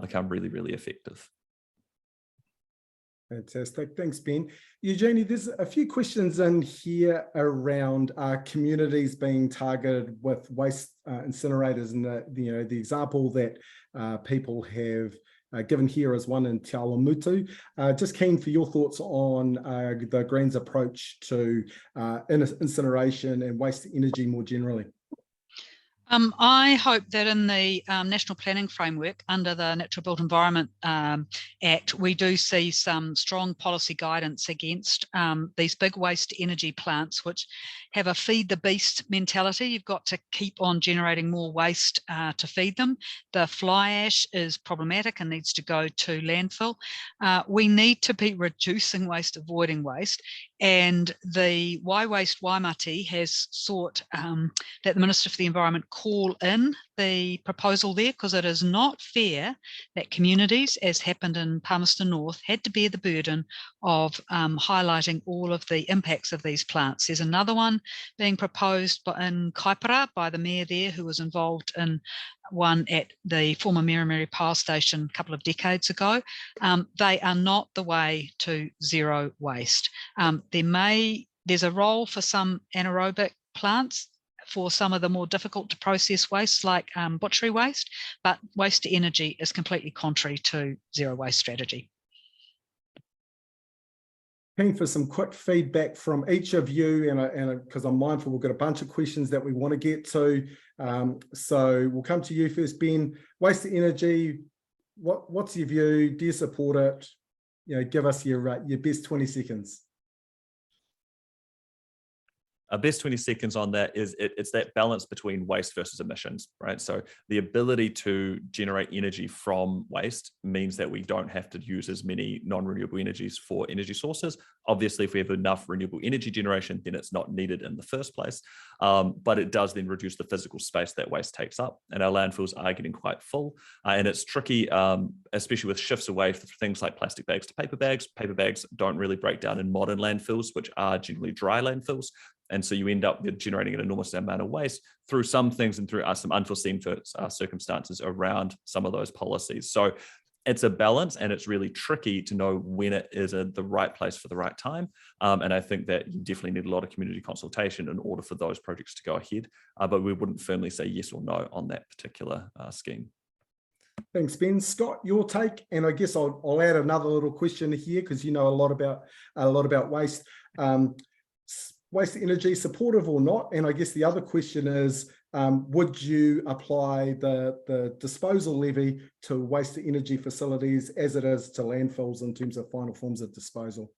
become really, really effective. Fantastic. Thanks, Ben. Eugenie, there's a few questions in here around communities being targeted with waste incinerators, and the example that people have given here is one in Te Awamutu. Just keen for your thoughts on the Greens' approach to incineration and waste energy more generally. I hope that in the National Planning Framework under the Natural Built Environment Act, we do see some strong policy guidance against these big waste energy plants, which have a feed the beast mentality. You've got to keep on generating more waste to feed them. The fly ash is problematic and needs to go to landfill. We need to be reducing waste, avoiding waste. And the Why Waste Waimati has sought that the Minister for the Environment call in the proposal there, because it is not fair that communities, as happened in Palmerston North, had to bear the burden of highlighting all of the impacts of these plants. There's another one being proposed in Kaipara by the mayor there, who was involved in one at the former Meremere Power Station a couple of decades ago. They are not the way to zero waste. There's a role for some anaerobic plants for some of the more difficult to process waste like butchery waste, but waste to energy is completely contrary to zero waste strategy. Keen for some quick feedback from each of you, and because I'm mindful we've got a bunch of questions that we want to get to. So we'll come to you first, Ben. Waste to energy, what's your view? Do you support it? Give us your best 20 seconds. Best 20 seconds on that is it's that balance between waste versus emissions, right? So the ability to generate energy from waste means that we don't have to use as many non-renewable energies for energy sources. Obviously, if we have enough renewable energy generation, then it's not needed in the first place. But it does then reduce the physical space that waste takes up. And our landfills are getting quite full. And it's tricky, especially with shifts away from things like plastic bags to paper bags. Paper bags don't really break down in modern landfills, which are generally dry landfills. And so you end up generating an enormous amount of waste through some things and through some unforeseen circumstances around some of those policies. So it's a balance, and it's really tricky to know when it is the right place for the right time. And I think that you definitely need a lot of community consultation in order for those projects to go ahead. But we wouldn't firmly say yes or no on that particular scheme. Thanks, Ben. Scott, your take, and I guess I'll add another little question here because you know a lot about waste. Waste to energy, supportive or not? And I guess the other question is, would you apply the disposal levy to waste to energy facilities as it is to landfills in terms of final forms of disposal?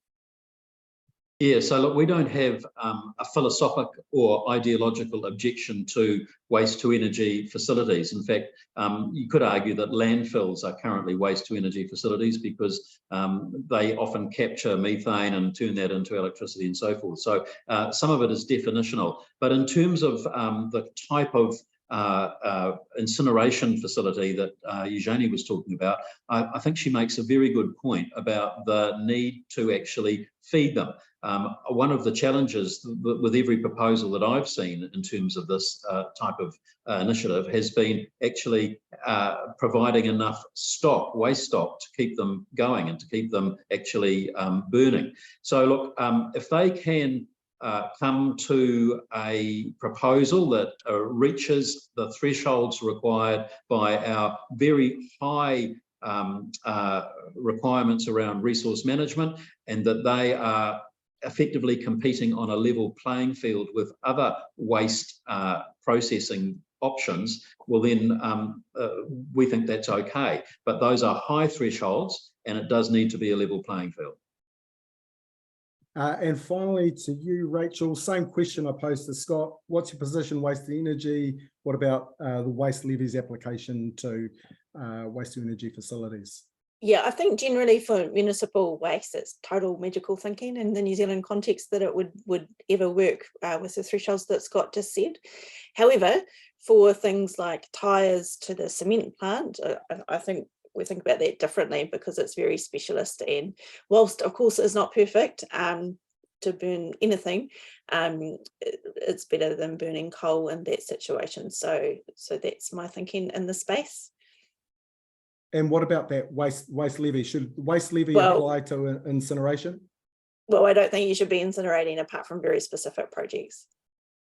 Yeah, so look, we don't have a philosophic or ideological objection to waste to energy facilities. In fact, you could argue that landfills are currently waste to energy facilities because they often capture methane and turn that into electricity and so forth. So some of it is definitional. But in terms of the type of incineration facility that Eugenie was talking about, I think she makes a very good point about the need to actually feed them. One of the challenges with every proposal that I've seen in terms of this type of initiative has been actually providing enough stock, waste stock, to keep them going and to keep them actually burning. So look, if they can come to a proposal that reaches the thresholds required by our very high requirements around resource management, and that they are effectively competing on a level playing field with other waste processing options, well then we think that's okay. But those are high thresholds, and it does need to be a level playing field. And finally, to you, Rachel, same question I posed to Scott. What's your position, waste to energy? What about the waste levies application to waste to energy facilities? Yeah, I think generally for municipal waste, it's total magical thinking in the New Zealand context that it would ever work with the thresholds that Scott just said. However, for things like tyres to the cement plant, I think we think about that differently because it's very specialist, and whilst of course it's not perfect to burn anything, it's better than burning coal in that situation. So that's my thinking in the space. And what about that waste levy? Should waste levy Well, apply to incineration? Well, I don't think you should be incinerating apart from very specific projects.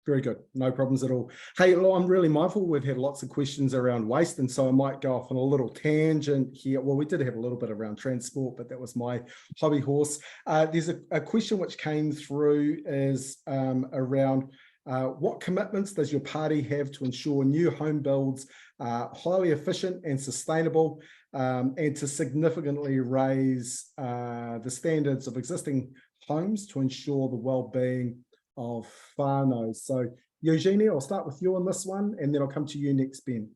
Very good, no problems at all. Hey, I'm really mindful we've had lots of questions around waste, and so I might go off on a little tangent here. Well, we did have a little bit around transport, but that was my hobby horse. There's a question which came through is around what commitments does your party have to ensure new home builds are highly efficient and sustainable, and to significantly raise the standards of existing homes to ensure the well-being of whānau. So Eugenie, I'll start with you on this one, and then I'll come to you next, Ben.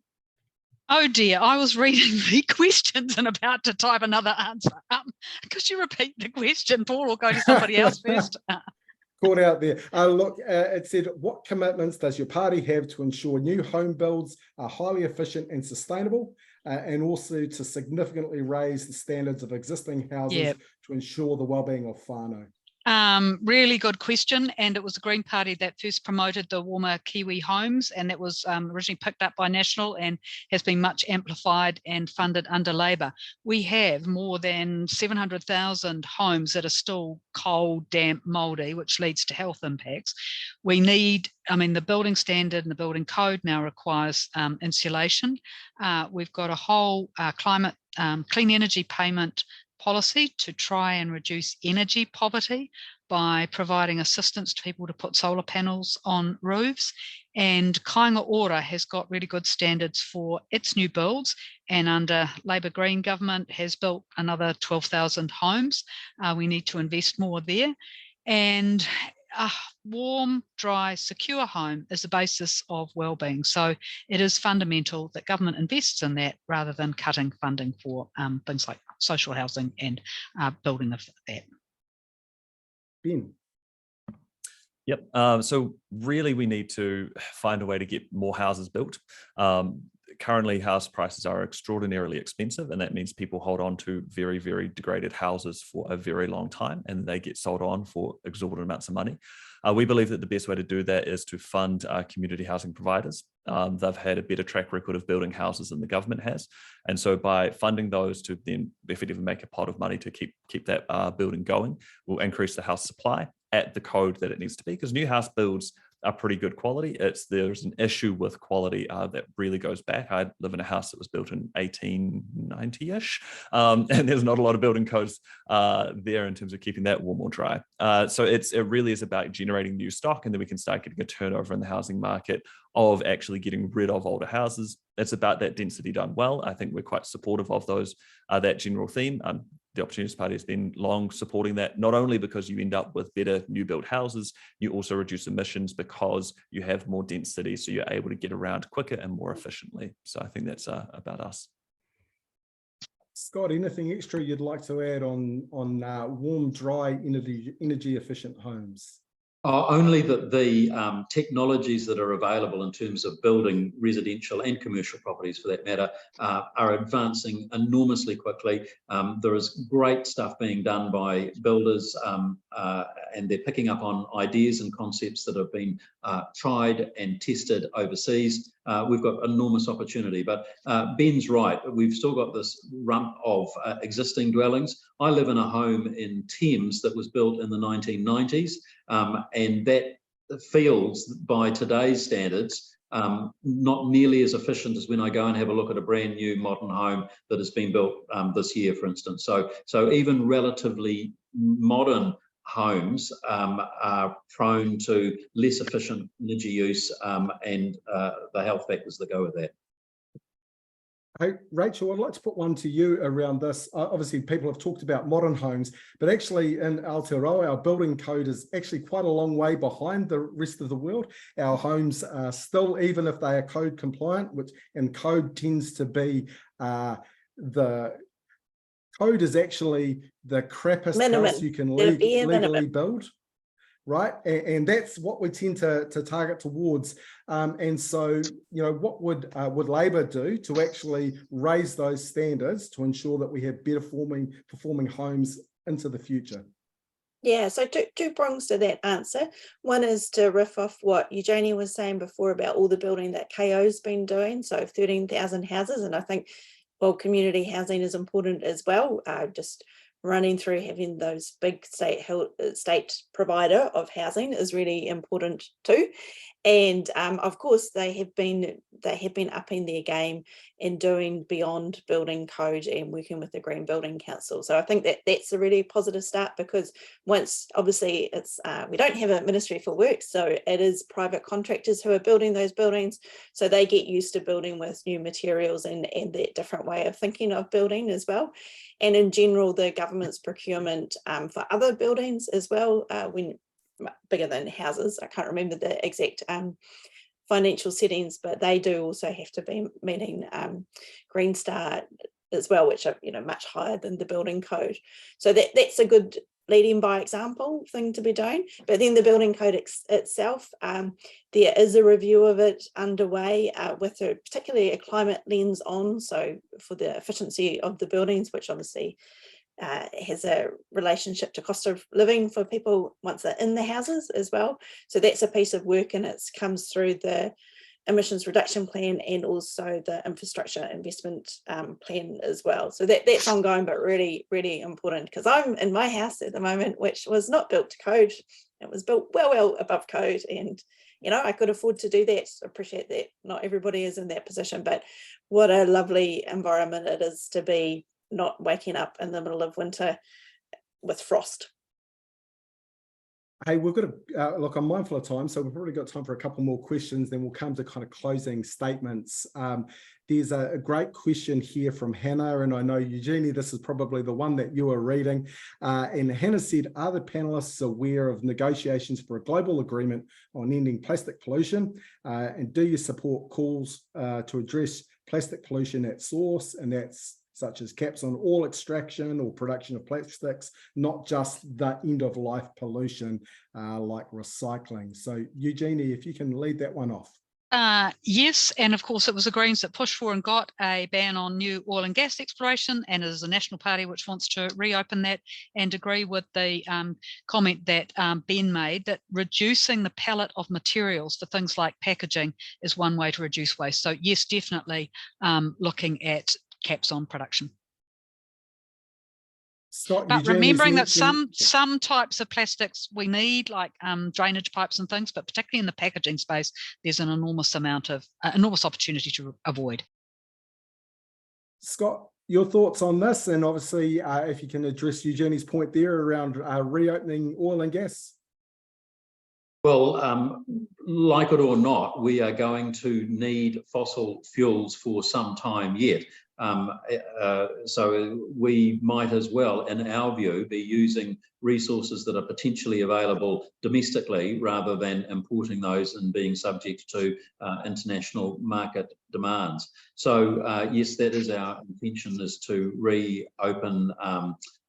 Oh dear, I was reading the questions and about to type another answer. Could you repeat the question, Paul, or go to somebody else first? Caught out there. Look, it said, what commitments does your party have to ensure new home builds are highly efficient and sustainable, and also to significantly raise the standards of existing houses to ensure the well-being of whānau? Really good question, and it was the Green Party that first promoted the warmer Kiwi homes, and that was originally picked up by National and has been much amplified and funded under Labour. We have more than 700,000 homes that are still cold, damp, mouldy, which leads to health impacts. We need, the building standard and the building code now requires insulation. We've got a whole climate clean energy payment policy to try and reduce energy poverty by providing assistance to people to put solar panels on roofs. And Kāinga Ora has got really good standards for its new builds, and under Labour Green government has built another 12,000 homes. We need to invest more there. And a warm, dry, secure home is the basis of wellbeing. So it is fundamental that government invests in that rather than cutting funding for things like social housing and building of that. Ben. Yep. So really we need to find a way to get more houses built. Currently, house prices are extraordinarily expensive, and that means people hold on to very, very degraded houses for a very long time, and they get sold on for exorbitant amounts of money. We believe that the best way to do that is to fund community housing providers. They've had a better track record of building houses than the government has. And so by funding those to then effectively make a pot of money to keep that building going, will increase the house supply at the code that it needs to be, because new house builds are pretty good quality. There's an issue with quality that really goes back. I live in a house that was built in 1890-ish, and there's not a lot of building codes there in terms of keeping that warm or dry. So it really is about generating new stock, and then we can start getting a turnover in the housing market of actually getting rid of older houses. It's about that density done well. I think we're quite supportive of those, that general theme. The Opportunities Party has been long supporting that, not only because you end up with better new built houses, you also reduce emissions because you have more density, so you're able to get around quicker and more efficiently. So I think that's about us. Scott, anything extra you'd like to add on warm, dry, energy efficient homes? Only that the technologies that are available in terms of building residential and commercial properties, for that matter, are advancing enormously quickly. There is great stuff being done by builders, and they're picking up on ideas and concepts that have been tried and tested overseas. We've got enormous opportunity, but Ben's right. We've still got this rump of existing dwellings. I live in a home in Thames that was built in the 1990s, and that feels, by today's standards, not nearly as efficient as when I go and have a look at a brand new modern home that has been built this year, for instance. So even relatively modern homes are prone to less efficient energy use and the health factors that go with that. Hey, Rachel, I'd like to put one to you around this. Obviously, people have talked about modern homes, but actually in Aotearoa, our building code is actually quite a long way behind the rest of the world. Our homes are still, even if they are code compliant, and code tends to be the code is actually the crappiest house you can legally build. Right, and that's what we tend to target towards. And so, you know, what would Labor do to actually raise those standards to ensure that we have better performing homes into the future? Yeah, so two prongs to that answer. One is to riff off what Eugenie was saying before about all the building that KO's been doing, so 13,000 houses, and I think, well, community housing is important as well. Just running through having those big state provider of housing is really important too. And of course they have been upping their game and doing beyond building code and working with the Green Building Council. So I think that's a really positive start, because once, obviously, it's we don't have a Ministry for Works, so it is private contractors who are building those buildings, so they get used to building with new materials and that different way of thinking of building as well. And in general, the government's procurement for other buildings as well, when bigger than houses, I can't remember the exact financial settings, but they do also have to be meeting Green Star as well, which are, you know, much higher than the building code. So that's a good leading by example thing to be doing. But then the building code itself, there is a review of it underway with particularly a climate lens on, so for the efficiency of the buildings, which obviously has a relationship to cost of living for people once they're in the houses as well. So that's a piece of work, and it comes through the emissions reduction plan and also the infrastructure investment plan as well. So that's ongoing, but really, really important, because I'm in my house at the moment, which was not built to code. It was built well above code, and you know, I could afford to do that. I appreciate that not everybody is in that position, but what a lovely environment it is to be, not waking up in the middle of winter with frost. Hey, we've got to look, I'm mindful of time, so we've already got time for a couple more questions, then we'll come to kind of closing statements. There's a great question here from Hannah, and I know, Eugenie, this is probably the one that you are reading. And Hannah said, are the panelists aware of negotiations for a global agreement on ending plastic pollution? And do you support calls to address plastic pollution at source? And that's such as caps on all extraction or production of plastics, not just the end-of-life pollution like recycling. So, Eugenie, if you can lead that one off. Yes, and of course it was the Greens that pushed for and got a ban on new oil and gas exploration, and it is the National Party which wants to reopen that, and agree with the comment that Ben made, that reducing the palette of materials for things like packaging is one way to reduce waste. So yes, definitely looking at caps on production. Scott, but remembering that some types of plastics we need, like drainage pipes and things, but particularly in the packaging space, there's an enormous amount of enormous opportunity to avoid. Scott, your thoughts on this, and obviously if you can address Eugenie's point there around reopening oil and gas. Well, like it or not, we are going to need fossil fuels for some time yet. So we might as well, in our view, be using resources that are potentially available domestically rather than importing those and being subject to international market demands. So yes, that is our intention, is to reopen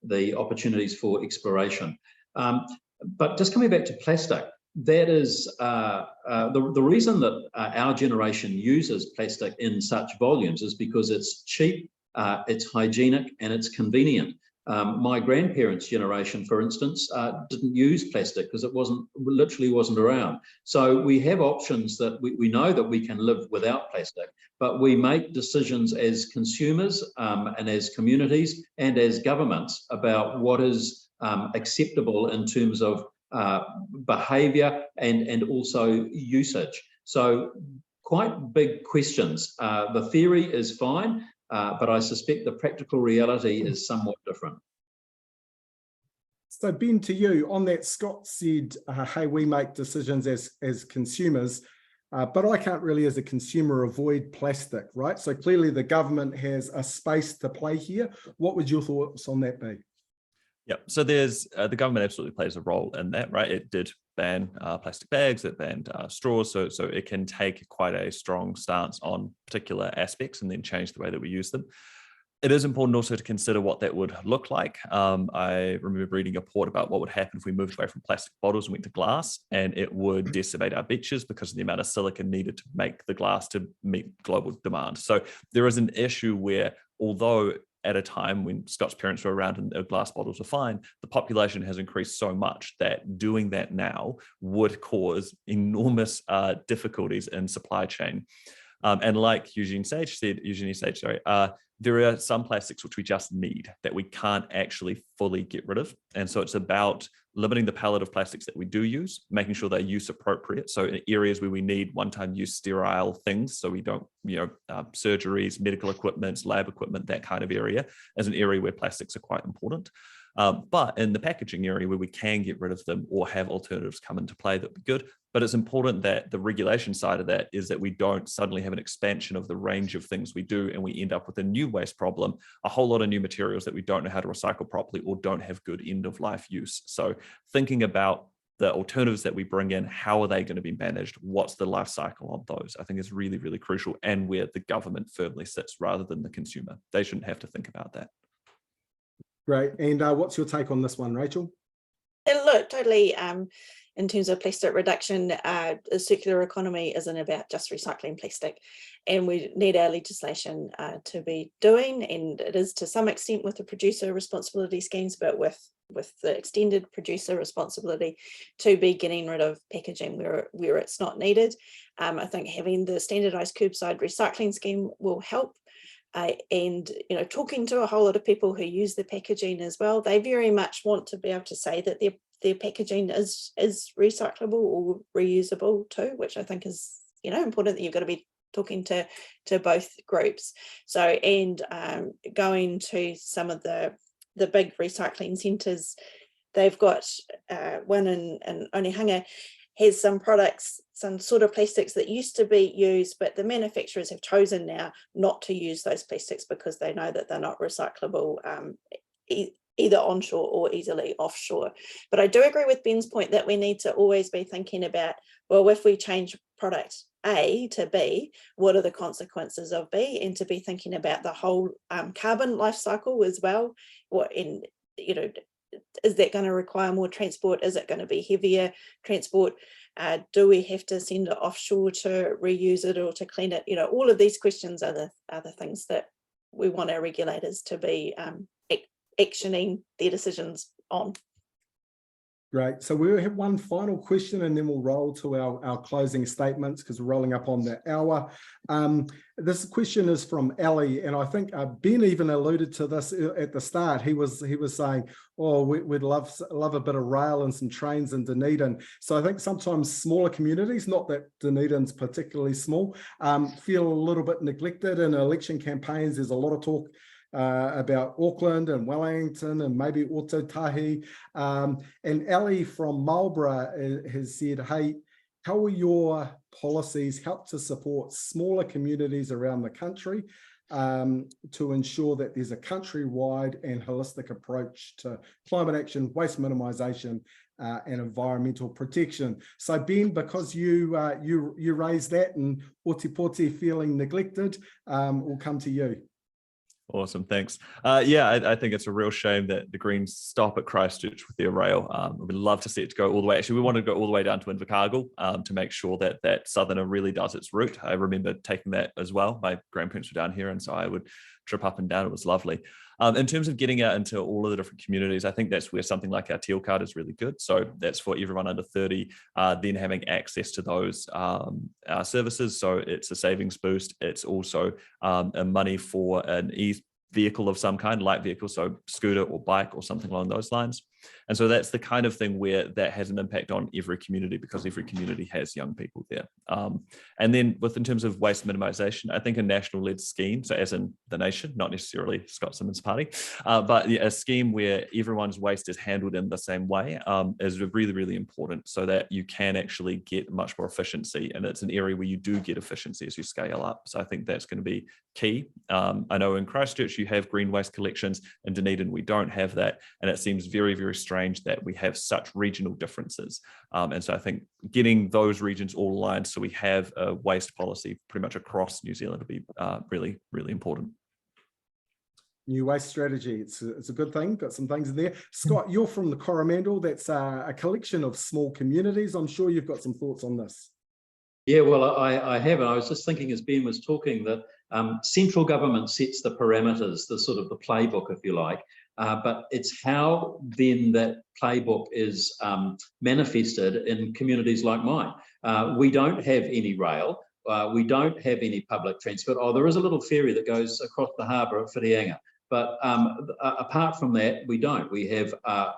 the opportunities for exploration. But just coming back to plastic, that is the reason that our generation uses plastic in such volumes is because it's cheap, it's hygienic, and it's convenient. My grandparents' generation, for instance, didn't use plastic because it literally wasn't around. So we have options that we know that we can live without plastic, but we make decisions as consumers and as communities and as governments about what is acceptable in terms of behaviour and also usage. So quite big questions. The theory is fine, but I suspect the practical reality is somewhat different. So Ben, to you, on that, Scott said, hey, we make decisions as consumers, but I can't really, as a consumer, avoid plastic, right? So clearly the government has a space to play here. What would your thoughts on that be? Yeah, so there's the government absolutely plays a role in that, right? It did ban plastic bags, it banned straws, so it can take quite a strong stance on particular aspects and then change the way that we use them. It is important also to consider what that would look like. I remember reading a report about what would happen if we moved away from plastic bottles and went to glass, and it would decimate our beaches because of the amount of silicon needed to make the glass to meet global demand. So there is an issue where, although at a time when Scott's parents were around and glass bottles were fine, the population has increased so much that doing that now would cause enormous difficulties in supply chain. And like Eugenie Sage said, there are some plastics which we just need that we can't actually fully get rid of. And so it's about limiting the palette of plastics that we do use, making sure they're use appropriate. So in areas where we need one-time use sterile things, so we don't, surgeries, medical equipment, lab equipment, that kind of area, as an area where plastics are quite important. But in the packaging area where we can get rid of them or have alternatives come into play, that'd be good. But it's important that the regulation side of that is that we don't suddenly have an expansion of the range of things we do and we end up with a new waste problem, a whole lot of new materials that we don't know how to recycle properly or don't have good end of life use. So thinking about the alternatives that we bring in, how are they going to be managed? What's the life cycle of those? I think is really, really crucial, and where the government firmly sits rather than the consumer. They shouldn't have to think about that. Great. And what's your take on this one, Rachel? Look, totally. In terms of plastic reduction, the circular economy isn't about just recycling plastic, and we need our legislation to be doing, and it is to some extent with the producer responsibility schemes, but with the extended producer responsibility to be getting rid of packaging where it's not needed. I think having the standardized curbside recycling scheme will help. And talking to a whole lot of people who use the packaging as well, they very much want to be able to say that their packaging is recyclable or reusable too, which I think is important, that you've got to be talking to both groups. So, and going to some of the big recycling centres, they've got one in Onehunga, has some products, some sort of plastics that used to be used, but the manufacturers have chosen now not to use those plastics because they know that they're not recyclable either onshore or easily offshore. But I do agree with Ben's point that we need to always be thinking about, well, if we change product A to B, what are the consequences of B? And to be thinking about the whole carbon life cycle as well. Is that going to require more transport? Is it going to be heavier transport? Do we have to send it offshore to reuse it or to clean it? All of these questions are the things that we want our regulators to be actioning their decisions on. Great. So we'll have one final question and then we'll roll to our closing statements because we're rolling up on the hour. This question is from Ali, and I think Ben even alluded to this at the start. He was saying, oh, we'd love a bit of rail and some trains in Dunedin. So I think sometimes smaller communities, not that Dunedin's particularly small, feel a little bit neglected in election campaigns. There's a lot of talk about Auckland and Wellington and maybe Otautahi. And Ali from Marlborough has said, hey, how will your policies help to support smaller communities around the country to ensure that there's a countrywide and holistic approach to climate action, waste minimisation, and environmental protection? So Ben, because you raised that and Otipoti feeling neglected, we'll come to you. Awesome, thanks. I think it's a real shame that the Greens stop at Christchurch with their rail. We'd love to see it go all the way. Actually, we want to go all the way down to Invercargill to make sure that Southerner really does its route. I remember taking that as well. My grandparents were down here, and so I would trip up and down. It was lovely. In terms of getting out into all of the different communities, I think that's where something like our teal card is really good. So that's for everyone under 30, then having access to those services. So it's a savings boost. It's also a money for an vehicle of some kind, light vehicle, so scooter or bike or something along those lines. And so that's the kind of thing where that has an impact on every community, because every community has young people there. And then in terms of waste minimisation, I think a national led scheme, so as in the nation, not necessarily Scott Simmons' party, but a scheme where everyone's waste is handled in the same way is really, really important, so that you can actually get much more efficiency. And it's an area where you do get efficiency as you scale up. So I think that's going to be key. I know in Christchurch you have green waste collections, in Dunedin we don't have that, and it seems very, very strange that we have such regional differences. And so I think getting those regions all aligned so we have a waste policy pretty much across New Zealand would be really, really important. New waste strategy, it's a good thing, got some things in there. Scott, you're from the Coromandel, that's a collection of small communities. I'm sure you've got some thoughts on this. Yeah, well, I have, and I was just thinking as Ben was talking that central government sets the parameters, the sort of the playbook, if you like, but it's how then that playbook is manifested in communities like mine. We don't have any rail, we don't have any public transport. Oh, there is a little ferry that goes across the harbour at Whirianga, but apart from that, we don't. We have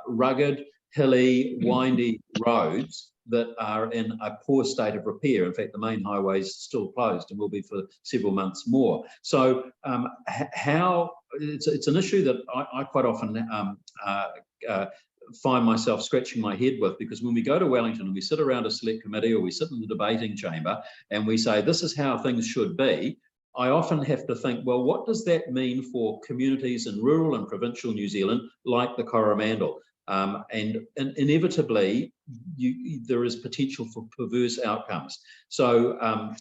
rugged, hilly, windy roads that are in a poor state of repair. In fact, the main highway is still closed and will be for several months more. So how it's an issue that I quite often find myself scratching my head with, because when we go to Wellington and we sit around a select committee or we sit in the debating chamber and we say, this is how things should be, I often have to think, well, what does that mean for communities in rural and provincial New Zealand, like the Coromandel? And inevitably, there is potential for perverse outcomes. So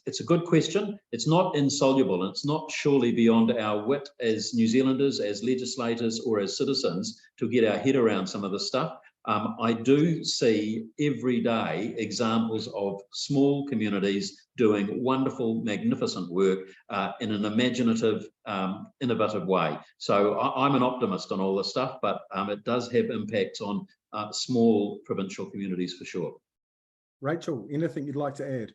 it's a good question. It's not insoluble, and it's not surely beyond our wit as New Zealanders, as legislators, or as citizens to get our head around some of this stuff. I do see every day examples of small communities doing wonderful, magnificent work in an imaginative, innovative way. So I'm an optimist on all this stuff, but it does have impacts on small provincial communities for sure. Rachel, anything you'd like to add?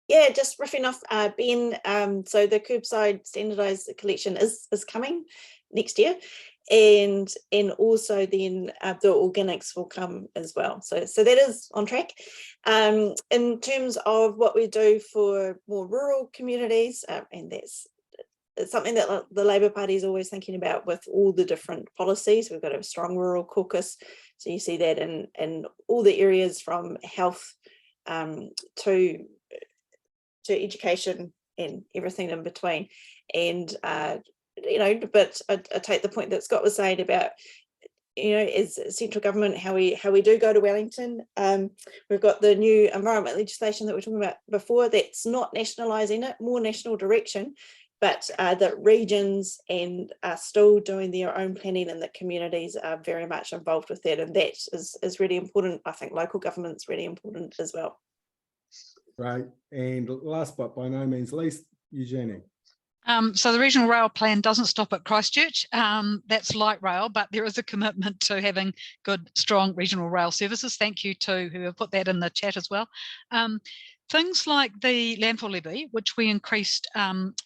Yeah, just riffing off Ben, so the curbside standardised collection is coming next year, and also then the organics will come as well. So that is on track. In terms of what we do for more rural communities, and it's something that the Labour Party is always thinking about with all the different policies. We've got a strong rural caucus, so you see that in all the areas from health to education and everything in between. And you know, but I take the point that Scott was saying about, you know, as central government, how we do go to Wellington. We've got the new environment legislation that we were talking about before. That's not nationalising it, more national direction, but the regions and are still doing their own planning, and the communities are very much involved with that, and that is really important. I think local government's really important as well. Right, and last but by no means least, Eugenie. So the regional rail plan doesn't stop at Christchurch. That's light rail, but there is a commitment to having good, strong regional rail services. Thank you to who have put that in the chat as well. Things like the landfill levy, which we increased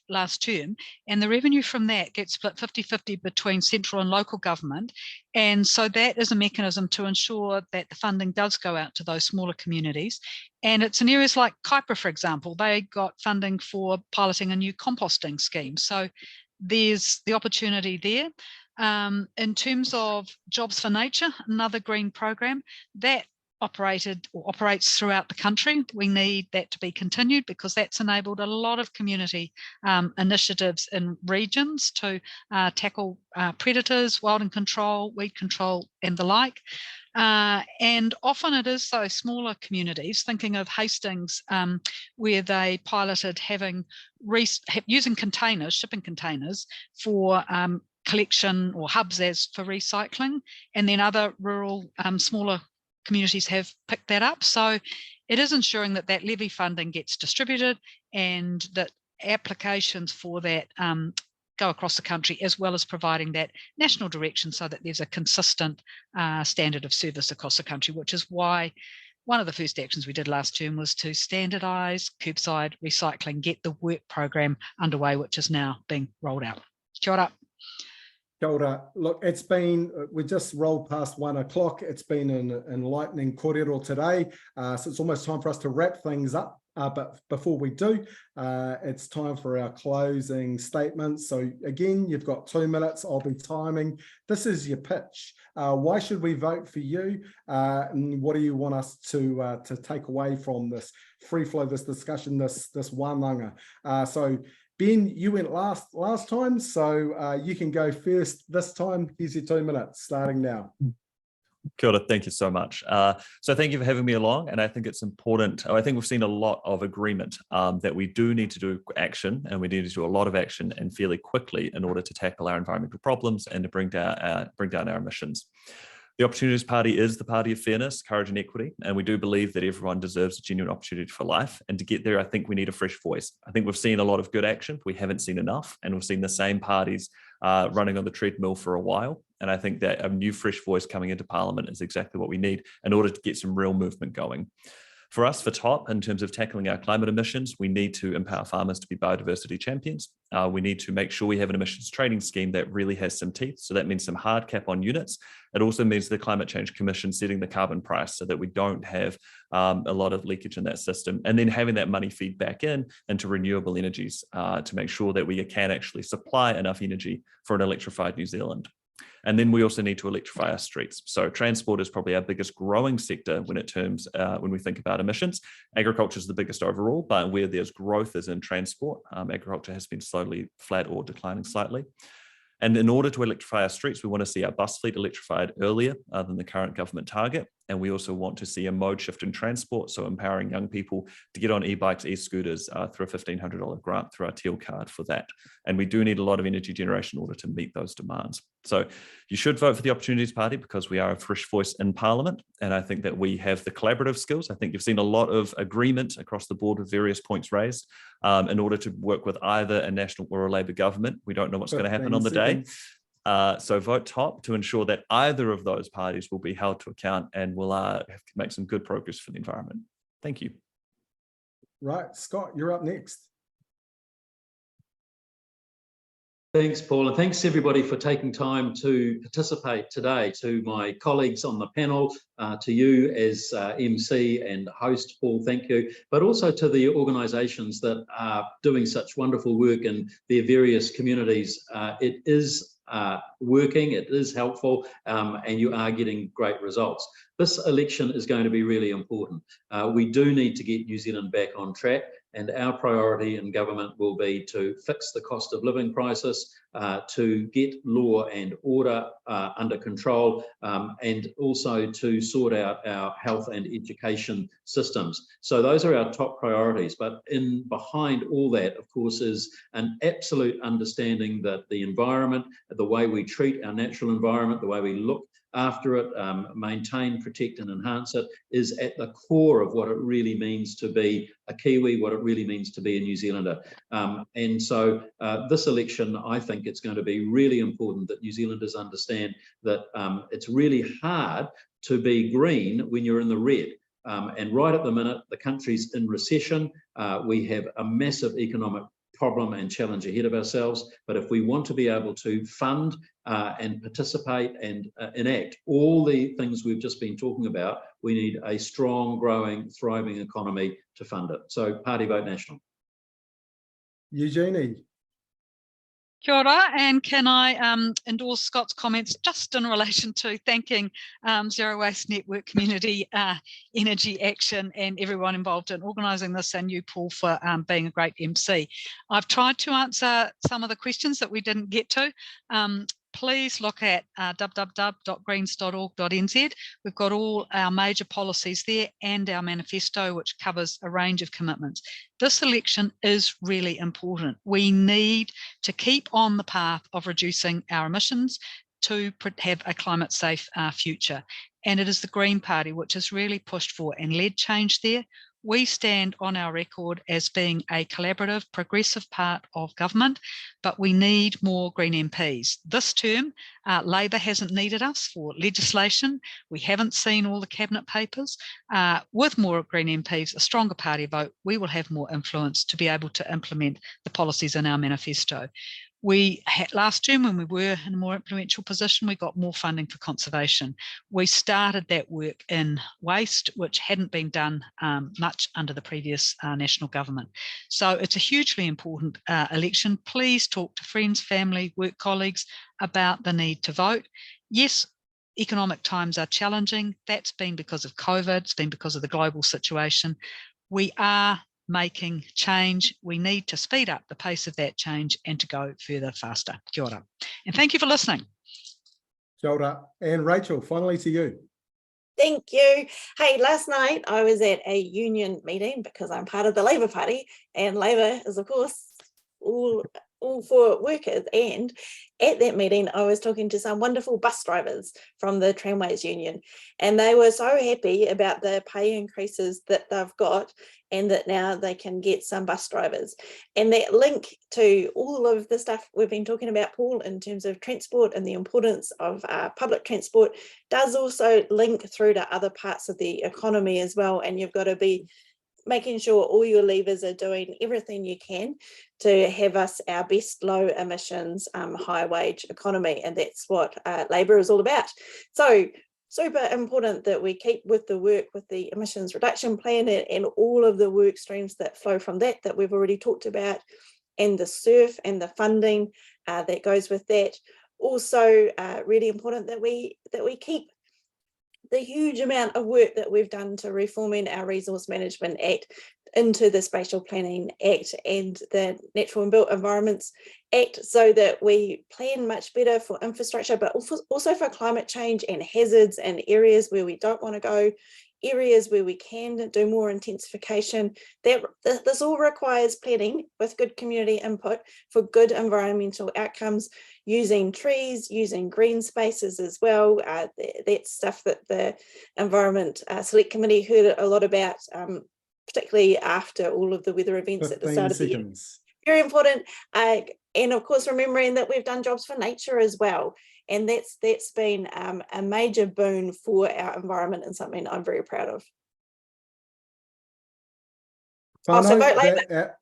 last term, and the revenue from that gets split 50-50 between central and local government. And so that is a mechanism to ensure that the funding does go out to those smaller communities. And it's in areas like Kaipara, for example, they got funding for piloting a new composting scheme. So there's the opportunity there. In terms of Jobs for Nature, another green program, that operates throughout the country. We need that to be continued, because that's enabled a lot of community initiatives in regions to tackle predators, wilding control, weed control, and the like. And often it is those smaller communities, thinking of Hastings, where they piloted using containers, shipping containers for collection, or hubs as for recycling, and then other rural smaller communities have picked that up. So it is ensuring that that levy funding gets distributed, and that applications for that go across the country, as well as providing that national direction so that there's a consistent standard of service across the country, which is why one of the first actions we did last term was to standardise curbside recycling, get the work program underway, which is now being rolled out. Kia ora. Kia ora. Look, it's been, we just rolled past 1 o'clock. It's been an enlightening kōrero today. So it's almost time for us to wrap things up. But before we do, it's time for our closing statements. So again, you've got 2 minutes. I'll be timing. This is your pitch. Why should we vote for you? And what do you want us to take away from this free flow, this discussion, this wānanga? So Ben, you went last time, so you can go first this time. Here's your 2 minutes, starting now. Kia ora, thank you so much. So thank you for having me along, and I think it's important. I think we've seen a lot of agreement that we do need to do action, and we need to do a lot of action and fairly quickly in order to tackle our environmental problems and to bring down our emissions. The Opportunities Party is the party of fairness, courage and equity, and we do believe that everyone deserves a genuine opportunity for life. And to get there, I think we need a fresh voice. I think we've seen a lot of good action. We haven't seen enough, and we've seen the same parties running on the treadmill for a while. And I think that a new fresh voice coming into Parliament is exactly what we need in order to get some real movement going. For us, for TOP, in terms of tackling our climate emissions, we need to empower farmers to be biodiversity champions. We need to make sure we have an emissions trading scheme that really has some teeth. So that means some hard cap on units. It also means the Climate Change Commission setting the carbon price so that we don't have a lot of leakage in that system. And then having that money feed back into renewable energies to make sure that we can actually supply enough energy for an electrified New Zealand. And then we also need to electrify our streets. So transport is probably our biggest growing sector when we think about emissions. Agriculture is the biggest overall, but where there's growth is in transport. Agriculture has been slowly flat or declining slightly. And in order to electrify our streets, we want to see our bus fleet electrified earlier than the current government target. And we also want to see a mode shift in transport, so empowering young people to get on e-bikes, e-scooters through a $1,500 grant through our Teal card for that. And we do need a lot of energy generation in order to meet those demands. So you should vote for the Opportunities Party because we are a fresh voice in Parliament. And I think that we have the collaborative skills. I think you've seen a lot of agreement across the board with various points raised in order to work with either a national or a Labour government. We don't know what's going to happen on the day. So vote TOP to ensure that either of those parties will be held to account and will have to make some good progress for the environment. Thank you. Right, Scott, you're up next. Thanks, Paul, and thanks everybody for taking time to participate today. To my colleagues on the panel, to you as MC and host, Paul, thank you, but also to the organisations that are doing such wonderful work in their various communities. It is working, it is helpful, and you are getting great results. This election is going to be really important. We do need to get New Zealand back on track, and our priority in government will be to fix the cost of living crisis, to get law and order under control, and also to sort out our health and education systems. So those are our top priorities. But behind all that, of course, is an absolute understanding that the environment, the way we treat our natural environment, the way we look after it, maintain, protect and enhance it, is at the core of what it really means to be a Kiwi, what it really means to be a New Zealander. And so this election, I think it's going to be really important that New Zealanders understand that it's really hard to be green when you're in the red. And right at the minute, the country's in recession. We have a massive economic problem and challenge ahead of ourselves. But if we want to be able to fund and participate and enact all the things we've just been talking about, we need a strong, growing, thriving economy to fund it. So Party Vote National. Eugenie. Kia ora, and can I endorse Scott's comments just in relation to thanking Zero Waste Network Community Energy Action and everyone involved in organising this, and you, Paul, for being a great MC. I've tried to answer some of the questions that we didn't get to. Please look at www.greens.org.nz. We've got all our major policies there and our manifesto, which covers a range of commitments. This election is really important. We need to keep on the path of reducing our emissions to have a climate safe future. And it is the Green Party which has really pushed for and led change there. We stand on our record as being a collaborative, progressive part of government, but we need more Green MPs. This term, Labor hasn't needed us for legislation. We haven't seen all the cabinet papers. With more Green MPs, a stronger party vote, we will have more influence to be able to implement the policies in our manifesto. We had last term, when we were in a more influential position, we got more funding for conservation. We started that work in waste, which hadn't been done much under the previous national government. So it's a hugely important election. Please talk to friends, family, work colleagues about the need to vote. Yes, economic times are challenging. That's been because of COVID. It's been because of the global situation. We are making change. We need to speed up the pace of that change and to go further faster. Kia ora. And thank you for listening. Kia ora. And Rachel, finally to you. Thank you. Hey, last night I was at a union meeting because I'm part of the Labour Party, and Labour is, of course, all for workers. And at that meeting, I was talking to some wonderful bus drivers from the Tramways Union, and they were so happy about the pay increases that they've got, and that now they can get some bus drivers. And that link to all of the stuff we've been talking about, Paul, in terms of transport and the importance of public transport, does also link through to other parts of the economy as well. And you've got to be making sure all your levers are doing everything you can to have us our best low emissions, high wage economy. And that's what Labour is all about. So super important that we keep with the work with the emissions reduction plan and all of the work streams that flow from that we've already talked about, and the SURF and the funding that goes with that. Also really important that we keep the huge amount of work that we've done to reforming our Resource Management Act into the Spatial Planning Act and the Natural and Built Environments Act, so that we plan much better for infrastructure, but also for climate change and hazards and areas where we don't want to go, areas where we can do more intensification. This all requires planning with good community input for good environmental outcomes, using trees, using green spaces as well. That's stuff that the Environment Select Committee heard a lot about, particularly after all of the weather events at the start of the year. Very important. And of course, remembering that we've done jobs for nature as well. And that's been a major boon for our environment and something I'm very proud of. Also vote Labour.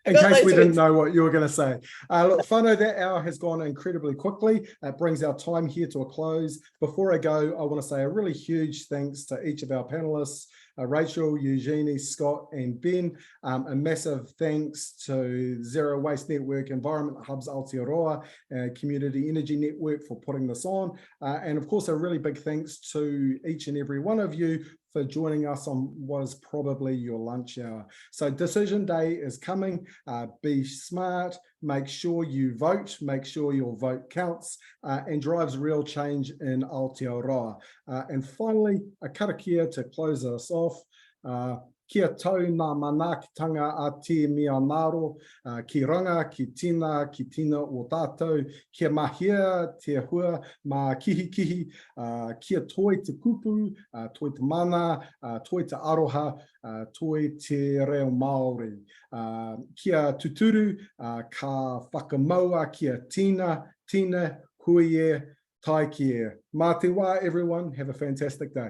In case we didn't know what you were going to say. Look, whānau, that hour has gone incredibly quickly. It brings our time here to a close. Before I go, I want to say a really huge thanks to each of our panelists, Rachel, Eugenie, Scott, and Ben. A massive thanks to Zero Waste Network, Environment Hubs Aotearoa, Community Energy Network for putting this on. And of course, a really big thanks to each and every one of you for joining us on what is probably your lunch hour. So decision day is coming. Be smart, make sure you vote, make sure your vote counts and drives real change in Aotearoa. And finally, a karakia to close us off. Kia tau ngā manaakitanga a te mea ngaro, ki ranga, ki tina o tātou, kia mahia, te hua, mā kihi, kia toi te kupu, toi te mana, toi te aroha, toi te reo Māori. Kia tuturu, ka whakamaua, kia tina, huie, tai kia. Mā te wā, everyone. Have a fantastic day.